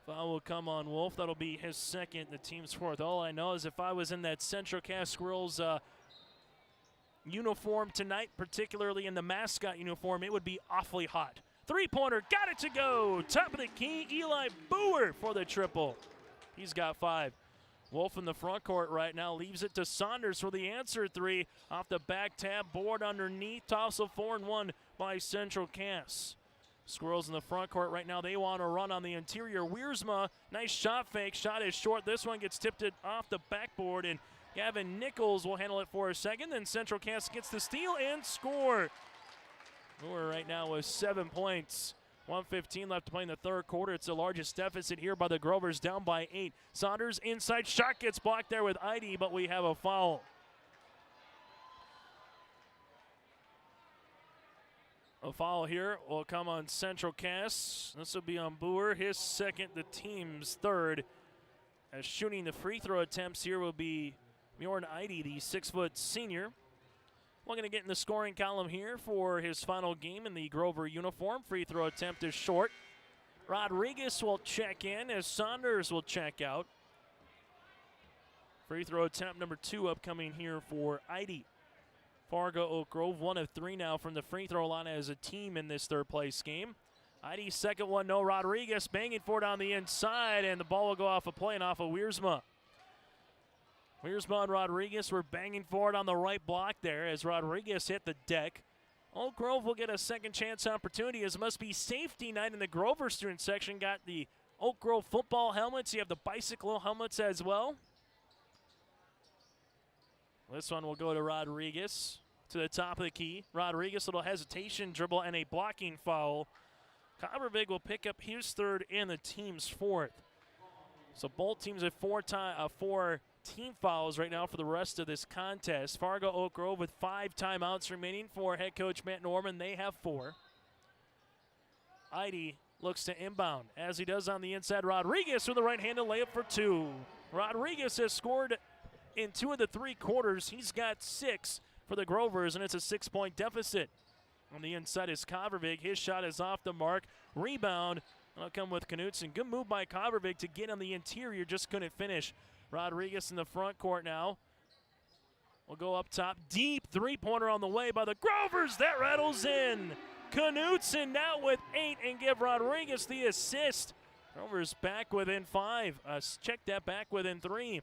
Foul will come on Wolf. That'll be his second, the team's fourth. All I know is if I was in that Central Cass Squirrels uniform tonight, particularly in the mascot uniform, it would be awfully hot. Three-pointer, got it to go. Top of the key, Eli Boer for the triple. He's got 5. Wolf in the front court right now leaves it to Saunders for the answer three. Off the back tab, board underneath. Toss of 4 and 1 by Central Cass. Squirrels in the front court right now. They want to run on the interior. Wiersma, nice shot fake. Shot is short. This one gets tipped it off the backboard, and Gavin Nichols will handle it for a second. Then Central Cass gets the steal and score. We're right now with 7 points. 1:15 left to play in the third quarter. It's the largest deficit here by the Grovers, down by 8. Saunders inside shot gets blocked there with ID, but we have a foul. A foul here will come on Central Cass. This will be on Boer, his second, the team's third. As shooting the free throw attempts here will be Bjorn Eide, the 6-foot senior. We're going to get in the scoring column here for his final game in the Grover uniform. Free throw attempt is short. Rodriguez will check in as Saunders will check out. Free throw attempt number 2 upcoming here for Eide. Fargo Oak Grove, 1 of 3 now from the free throw line as a team in this third place game. Heidi's second one, no. Rodriguez banging for it on the inside, and the ball will go off a play and off of Wiersma. Wiersma and Rodriguez were banging for it on the right block there as Rodriguez hit the deck. Oak Grove will get a second chance opportunity as it must be safety night in the Grover student section. Got the Oak Grove football helmets. You have the bicycle helmets as well. This one will go to Rodriguez to the top of the key. Rodriguez, little hesitation, dribble, and a blocking foul. Covervig will pick up his third and the team's fourth. So both teams have 4 team fouls right now for the rest of this contest. Fargo Oak Grove with 5 timeouts remaining for head coach Matt Norman. They have 4. Eide looks to inbound as he does on the inside. Rodriguez with a right-handed layup for 2. Rodriguez has scored in 2 of the 3 quarters. He's got 6 for the Grovers, and it's a 6-point deficit. On the inside is Covervig. His shot is off the mark. Rebound. That'll come with Knutson. Good move by Covervig to get on the interior. Just couldn't finish. Rodriguez in the front court now. We'll go up top. Deep three-pointer on the way by the Grovers. That rattles in. Knutson now with 8 and give Rodriguez the assist. Grovers back within 5. Check that back within 3.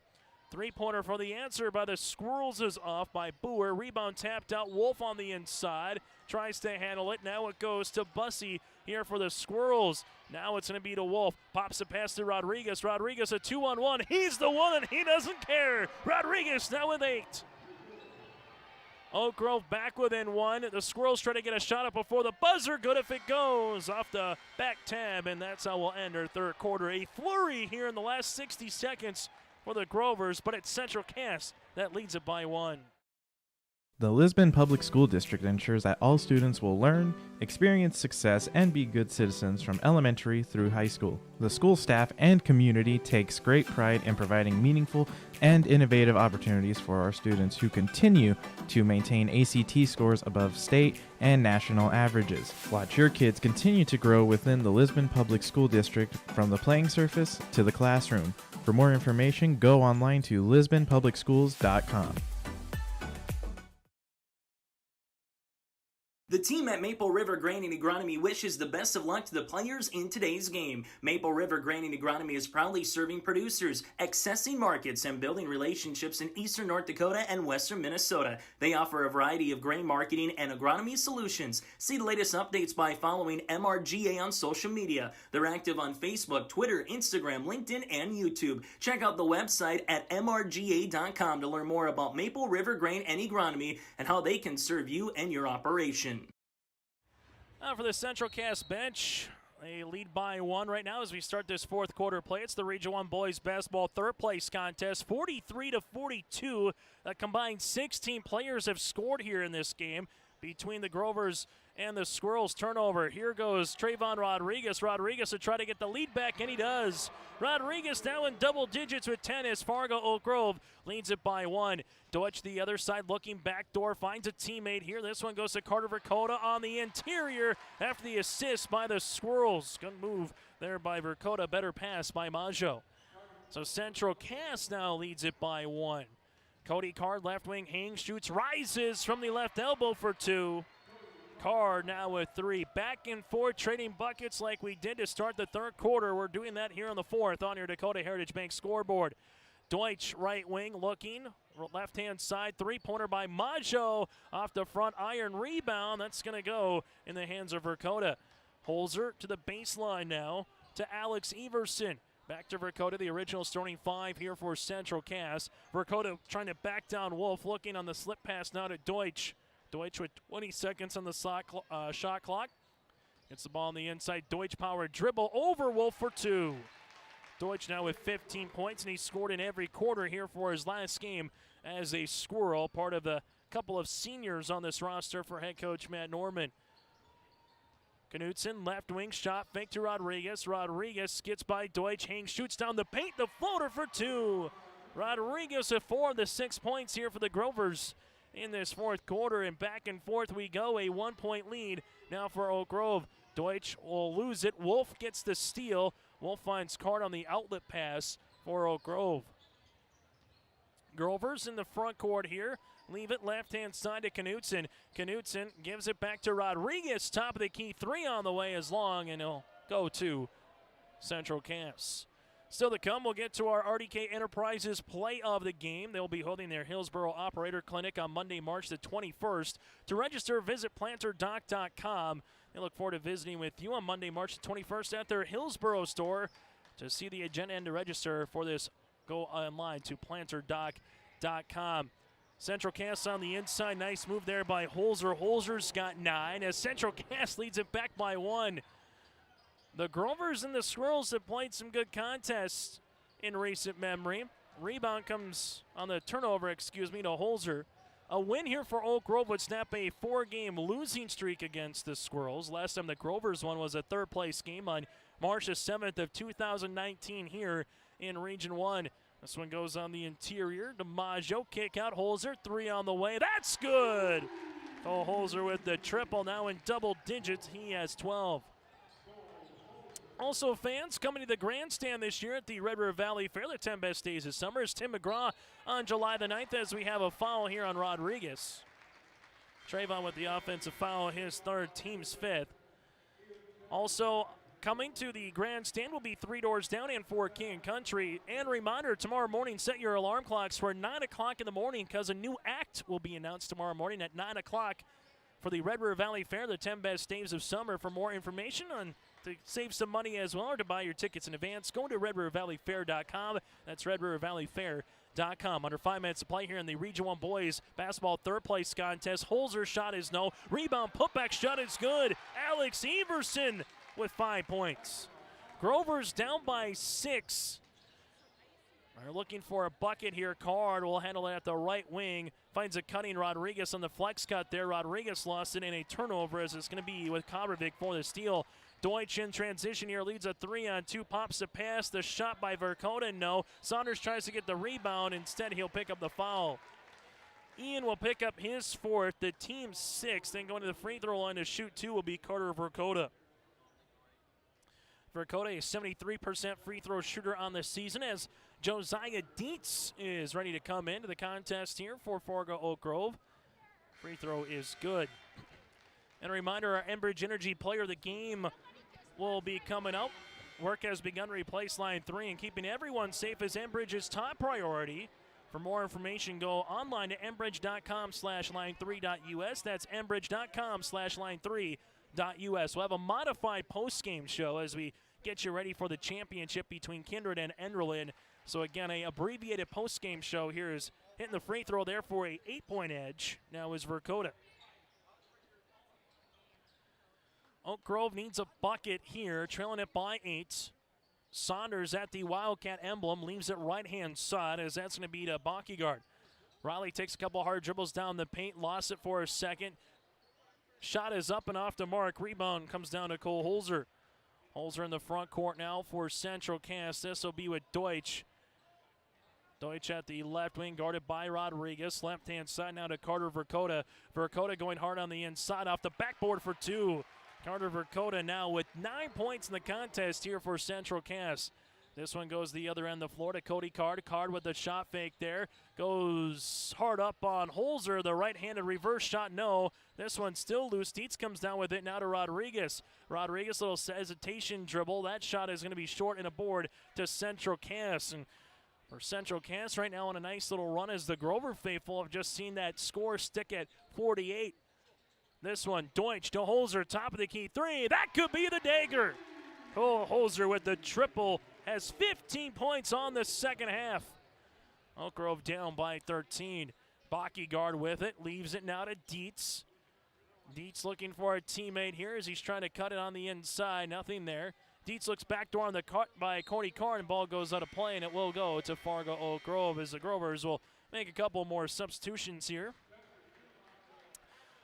Three-pointer for the answer by the Squirrels is off by Boer. Rebound tapped out. Wolf on the inside. Tries to handle it. Now it goes to Bussey here for the Squirrels. Now it's going to be to Wolf. Pops it past to Rodriguez. Rodriguez a 2-on-1. He's the one and he doesn't care. Rodriguez now with 8. Oak Grove back within one. The Squirrels try to get a shot up before the buzzer. Good if it goes off the back tab, and that's how we'll end our third quarter. A flurry here in the last 60 seconds for the Grovers, but it's Central Cass that leads it by one. The Lisbon Public School District ensures that all students will learn, experience success, and be good citizens from elementary through high school. The school staff and community takes great pride in providing meaningful and innovative opportunities for our students who continue to maintain ACT scores above state and national averages. Watch your kids continue to grow within the Lisbon Public School District from the playing surface to the classroom. For more information, go online to lisbonpublicschools.com. The team at Maple River Granite Agronomy wishes the best of luck to the players in today's game. Maple River Granite Agronomy is proudly serving producers, accessing markets, and building relationships in eastern North Dakota and western Minnesota. They offer a variety of grain marketing and agronomy solutions. See the latest updates by following MRGA on social media. They're active on Facebook, Twitter, Instagram, LinkedIn, and YouTube. Check out the website at mrga.com to learn more about Maple River Grain and Agronomy and how they can serve you and your operation. Now for the Central Cass bench, they lead by one right now as we start this fourth quarter play. It's the Region 1 Boys Basketball third place contest, 43-42. A combined 16 players have scored here in this game between the Grovers and the Squirrels. Turnover. Here goes Trayvon Rodriguez. Rodriguez to try to get the lead back, and he does. Rodriguez now in double digits with 10 as Fargo Oak Grove leads it by one. Deutsch the other side looking backdoor, finds a teammate here. This one goes to Carter Verkota on the interior after the assist by the Squirrels. Good move there by Verkota. Better pass by Maggio. So Central Cass now leads it by one. Cody Card, left wing, hangs, shoots, rises from the left elbow for two. Card now with three. Back and forth, trading buckets like we did to start the third quarter. We're doing that here in the fourth on your Dakota Heritage Bank scoreboard. Deutsch, right wing, looking. Left-hand side, three-pointer by Maggio. Off the front iron rebound. That's going to go in the hands of Verkota. Holzer to the baseline now to Alex Everson. Back to Verkota, the original starting five here for Central Cass. Verkota trying to back down Wolf, looking on the slip pass now to Deutsch. Deutsch with 20 seconds on the shot clock. Gets the ball on the inside. Deutsch power dribble over Wolf for two. Deutsch now with 15 points, and he scored in every quarter here for his last game as a Squirrel, part of the couple of seniors on this roster for head coach Matt Norman. Knutson, left wing, shot fake to Rodriguez. Rodriguez gets by Deutsch. Hangs, shoots down the paint. The floater for two. Rodriguez with 4 of the 6 points here for the Grovers in this fourth quarter. And back and forth we go. A 1-point lead now for Oak Grove. Deutsch will lose it. Wolf gets the steal. Wolf finds Card on the outlet pass for Oak Grove. Grovers in the front court here. Leave it left-hand side to Knutson. Knutson gives it back to Rodriguez. Top of the key, three on the way is long, and he'll go to Central Cass. Still to come, we'll get to our RDK Enterprises play of the game. They'll be holding their Hillsboro Operator Clinic on Monday, March the 21st. To register, visit planterdoc.com. They look forward to visiting with you on Monday, March the 21st at their Hillsboro store. To see the agenda and to register for this, go online to planterdoc.com. Central Cass on the inside. Nice move there by Holzer. Holzer's got 9 as Central Cass leads it back by 1. The Grovers and the Squirrels have played some good contests in recent memory. Rebound comes on the turnover, to Holzer. A win here for Oak Grove would snap a 4-game losing streak against the Squirrels. Last time the Grovers won was a third-place game on March the 7th of 2019 here in Region 1. This one goes on the interior. DiMaggio, kick out. Holzer, 3 on the way. That's good! Cole Holzer with the triple, now in double digits. He has 12. Also, fans coming to the grandstand this year at the Red River Valley Fair, the 10 best days of summer, is Tim McGraw on July the 9th as we have a foul here on Rodriguez. Trayvon with the offensive foul, his third, team's 5th. Also, coming to the grandstand will be 3 Doors Down and for King Country. And reminder, tomorrow morning, set your alarm clocks for 9 o'clock in the morning because a new act will be announced tomorrow morning at 9 o'clock for the Red River Valley Fair, the 10 best days of summer. For more information on to save some money as well or to buy your tickets in advance, go to redrivervalleyfair.com. That's redrivervalleyfair.com. Under 5 minutes to play here in the Region 1 Boys Basketball third place contest. Holzer's shot is no. Rebound, putback shot is good. Alex Everson with 5 points. Grover's down by 6. They're looking for a bucket here. Card will handle it at the right wing. Finds a cutting Rodriguez on the flex cut there. Rodriguez lost it in a turnover as it's going to be with Kovarovic for the steal. Deutsch in transition here leads a 3-on-2. Pops a pass. The shot by Vercoda, no. Saunders tries to get the rebound. Instead, he'll pick up the foul. Ian will pick up his 4th, the team's 6th. Then going to the free throw line to shoot 2 will be Carter Vercoda. Vercoda, a 73% free throw shooter on the season, as Josiah Dietz is ready to come into the contest here for Fargo Oak Grove. Free throw is good. And a reminder, our Enbridge Energy Player of the Game will be coming up. Work has begun to replace Line 3, and keeping everyone safe is Enbridge's top priority. For more information, go online to enbridge.com/line3.us. That's enbridge.com/line3.us. We'll have a modified post-game show as we get you ready for the championship between Kindred and Enderlin. So again, a abbreviated post-game show here is hitting the free throw there for a 8-point edge. Now is Vercoda. Oak Grove needs a bucket here, trailing it by 8. Saunders at the Wildcat emblem, leaves it right-hand side as that's going to be to Bockyguard. Riley takes a couple hard dribbles down the paint, lost it for a second. Shot is up and off the mark. Rebound comes down to Cole Holzer. Holzer in the front court now for Central Cass. This will be with Deutsch. Deutsch at the left wing, guarded by Rodriguez. Left-hand side now to Carter Vercoda. Vercoda going hard on the inside, off the backboard for 2. Carter Vercoda now with 9 points in the contest here for Central Cass. This one goes the other end of the floor to Cody Card. Card with the shot fake there. Goes hard up on Holzer. The right-handed reverse shot, no. This one's still loose. Dietz comes down with it now to Rodriguez. Rodriguez, little hesitation dribble. That shot is going to be short and a board to Central Cass. And for Central Cass right now on a nice little run as the Grover faithful have just seen that score stick at 48. This one, Deutsch to Holzer, top of the key 3. That could be the dagger. Cole Holzer with the triple has 15 points on the second half. Oak Grove down by 13. Bockyguard with it, leaves it now to Dietz. Dietz looking for a teammate here as he's trying to cut it on the inside. Nothing there. Dietz looks backdoor on the cut by Cody Carr, and ball goes out of play, and it will go to Fargo Oak Grove as the Grovers will make a couple more substitutions here.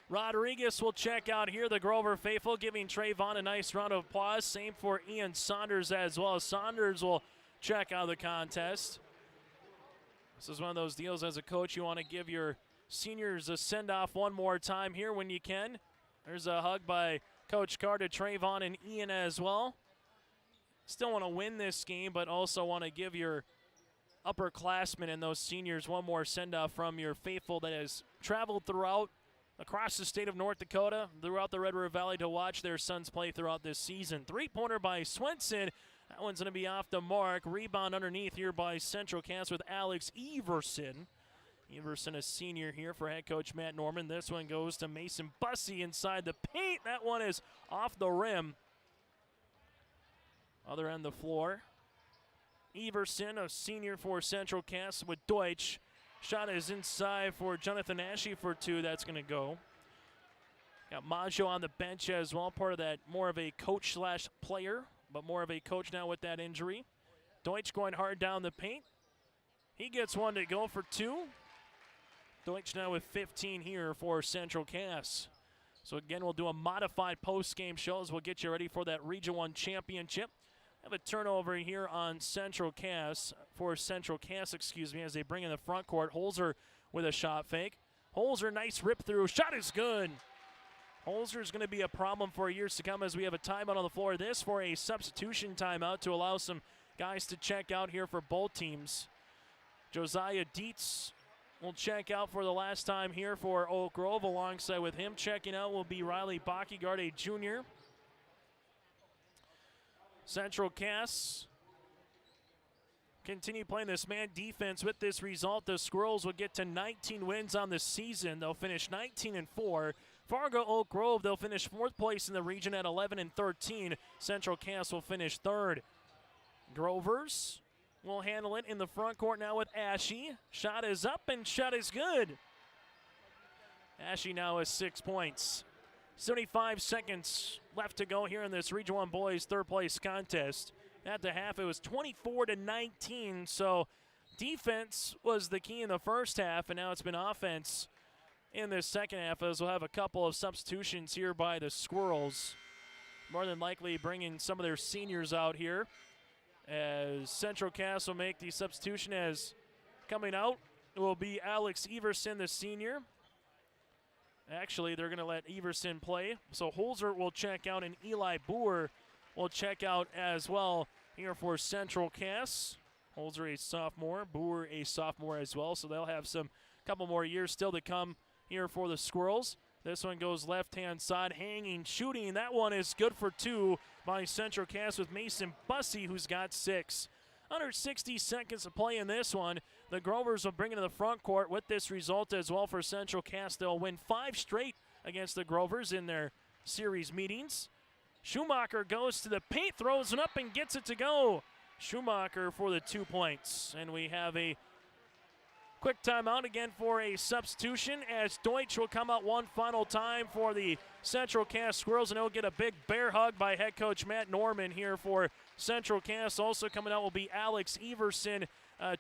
Rodriguez will check out here, the Grover faithful, giving Trayvon a nice round of applause. Same for Ian Saunders as well. Saunders will check out the contest. This is one of those deals as a coach you want to give your seniors a send-off one more time here when you can. There's a hug by Coach Carr to Trayvon and Ian as well. Still want to win this game, but also want to give your upperclassmen and those seniors one more send-off from your faithful that has traveled across the state of North Dakota, throughout the Red River Valley to watch their sons play throughout this season. Three-pointer by Swenson. That one's going to be off the mark. Rebound underneath here by Central Cass with Alex Everson. Everson, a senior here for head coach Matt Norman. This one goes to Mason Bussey inside the paint. That one is off the rim. Other end of the floor. Everson, a senior for Central Cass with Deutsch. Shot is inside for Jonathan Ashe for 2. That's going to go. Got Maggio on the bench as well. Part of that, more of a coach/player, but more of a coach now with that injury. Deutsch going hard down the paint. He gets one to go for 2. Deutsch now with 15 here for Central Cass. So again, we'll do a modified post-game show as we'll get you ready for that Region 1 championship. Have a turnover here on Central Cass, as they bring in the front court. Holzer with a shot fake. Holzer, nice rip through. Shot is good. Holzer is going to be a problem for years to come as we have a timeout on the floor. This for a substitution timeout to allow some guys to check out here for both teams. Josiah Dietz will check out for the last time here for Oak Grove. Alongside with him checking out will be Riley Bockyguard, a junior. Central Cass continue playing this man defense. With this result, the Squirrels will get to 19 wins on the season. They'll finish 19-4. Fargo Oak Grove, they'll finish 4th place in the region at 11-13. Central Cass will finish 3rd. Grovers will handle it in the front court now with Ashe. Shot is up and shot is good. Ashe now has 6 points. 75 seconds left to go here in this Region 1 boys third place contest. At the half, it was 24-19, so defense was the key in the first half, and now it's been offense in this second half, as we'll have a couple of substitutions here by the Squirrels. More than likely bringing some of their seniors out here, as Central Cass will make the substitution. As coming out will be Alex Everson, the senior. Actually, they're going to let Everson play. So Holzer will check out, and Eli Boer will check out as well here for Central Cass. Holzer a sophomore, Boer a sophomore as well. So they'll have some couple more years still to come here for the Squirrels. This one goes left-hand side, hanging, shooting. That one is good for 2 by Central Cass with Mason Bussey, who's got 6. Under 60 seconds to play in this one. The Grovers will bring it to the front court with this result as well for Central Cass. They'll win 5 straight against the Grovers in their series meetings. Schumacher goes to the paint, throws it up and gets it to go. Schumacher for the 2 points. And we have a quick timeout again for a substitution, as Deutsch will come out one final time for the Central Cass Squirrels, and he'll get a big bear hug by head coach Matt Norman here for Central Cass. Also coming out will be Alex Everson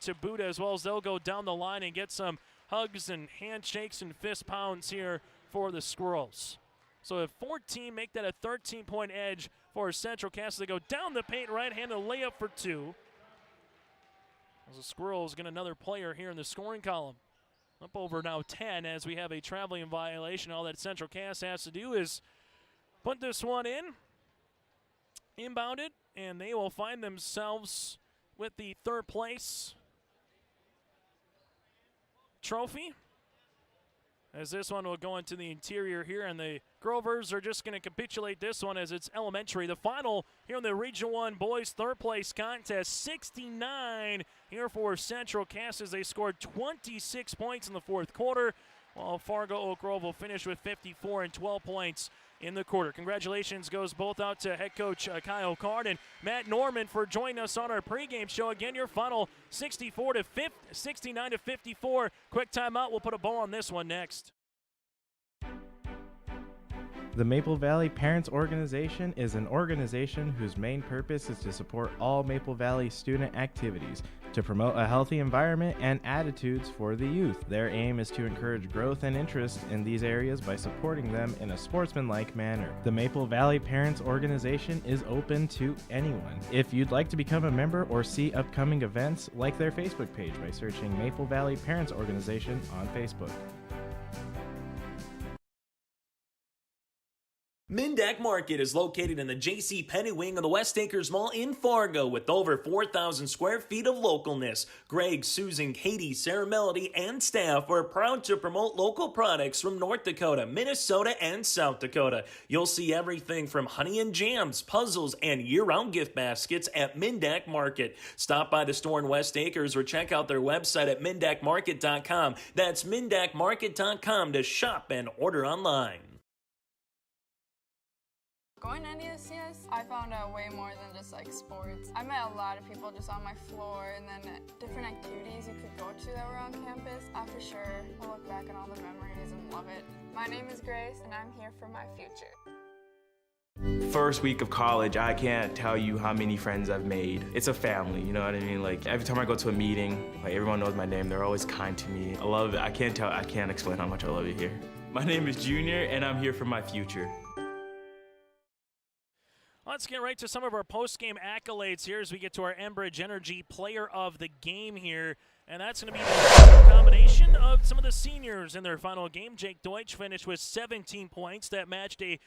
to boot, as well as they'll go down the line and get some hugs and handshakes and fist pounds here for the Squirrels. So if 14 make that a 13-point edge for Central Cass, they go down the paint, right-handed layup for 2. As the Squirrels get another player here in the scoring column. Up over now 10 as we have a traveling violation. All that Central Cass has to do is put this one in, inbound it, and they will find themselves with the third place trophy. As this one will go into the interior here, and the Grovers are just going to capitulate this one as it's elementary. The final here in the Region 1 boys third place contest, 69 here for Central Cass as they scored 26 points in the fourth quarter, while Fargo Oak Grove will finish with 54 and 12 points in the quarter. Congratulations goes both out to head coach Kyle Card and Matt Norman for joining us on our pregame show. Again, your final 69 to 54. Quick timeout. We'll put a bow on this one next. The Maple Valley Parents Organization is an organization whose main purpose is to support all Maple Valley student activities, to promote a healthy environment and attitudes for the youth. Their aim is to encourage growth and interest in these areas by supporting them in a sportsmanlike manner. The Maple Valley Parents Organization is open to anyone. If you'd like to become a member or see upcoming events, like their Facebook page by searching Maple Valley Parents Organization on Facebook. Mindak Market is located in the J.C. Penney wing of the West Acres Mall in Fargo with over 4,000 square feet of localness. Greg, Susan, Katie, Sarah Melody, and staff are proud to promote local products from North Dakota, Minnesota, and South Dakota. You'll see everything from honey and jams, puzzles, and year-round gift baskets at Mindak Market. Stop by the store in West Acres or check out their website at mindakmarket.com. That's mindakmarket.com to shop and order online. Going to NDSCS, I found out way more than just like sports. I met a lot of people just on my floor, and then different activities you could go to that were on campus. I for sure will look back on all the memories and love it. My name is Grace, and I'm here for my future. First week of college, I can't tell you how many friends I've made. It's a family, you know what I mean? Like every time I go to a meeting, like everyone knows my name. They're always kind to me. I love it. I can't explain how much I love it here. My name is Junior, and I'm here for my future. Let's get right to some of our post-game accolades here as we get to our Enbridge Energy Player of the Game here. And that's going to be the combination of some of the seniors in their final game. Jake Deutsch finished with 17 points. That matched a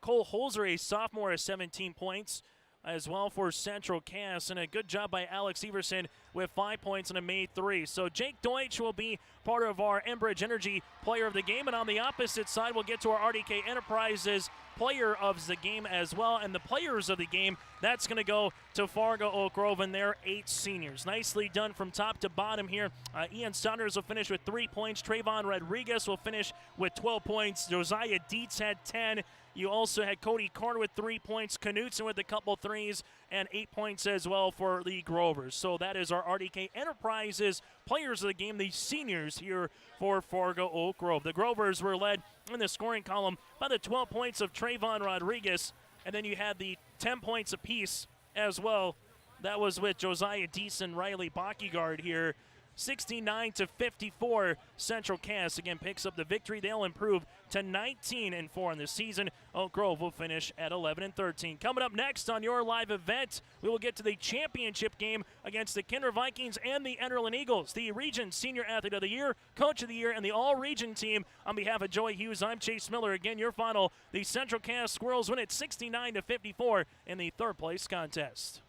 Cole Holzer, a sophomore, at 17 points as well for Central Cass. And a good job by Alex Everson with 5 points and a made 3. So Jake Deutsch will be part of our Enbridge Energy Player of the Game. And on the opposite side, we'll get to our RDK Enterprises Player of the Game as well. And the players of the game, that's going to go to Fargo Oak Grove and their 8 seniors. Nicely done from top to bottom here. Ian Saunders will finish with 3 points. Trayvon Rodriguez will finish with 12 points. Josiah Dietz had 10. You also had Cody Carter with 3 points, Knutson with a couple threes, and 8 points as well for the Grovers. So that is our RDK Enterprises players of the game, the seniors here for Fargo Oak Grove. The Grovers were led in the scoring column by the 12 points of Trayvon Rodriguez, and then you had the 10 points apiece as well. That was with Josiah Deason, Riley Bockyguard here. 69-54, Central Cass again picks up the victory. They'll improve to 19-4 in the season. Oak Grove will finish at 11-13. Coming up next on your live event, we will get to the championship game against the Kinder Vikings and the Enderlin Eagles. The Region Senior Athlete of the Year, Coach of the Year, and the All-Region team. On behalf of Joey Hughes, I'm Chase Miller. Again, your final, the Central Cass Squirrels win it 69-54 in the third place contest.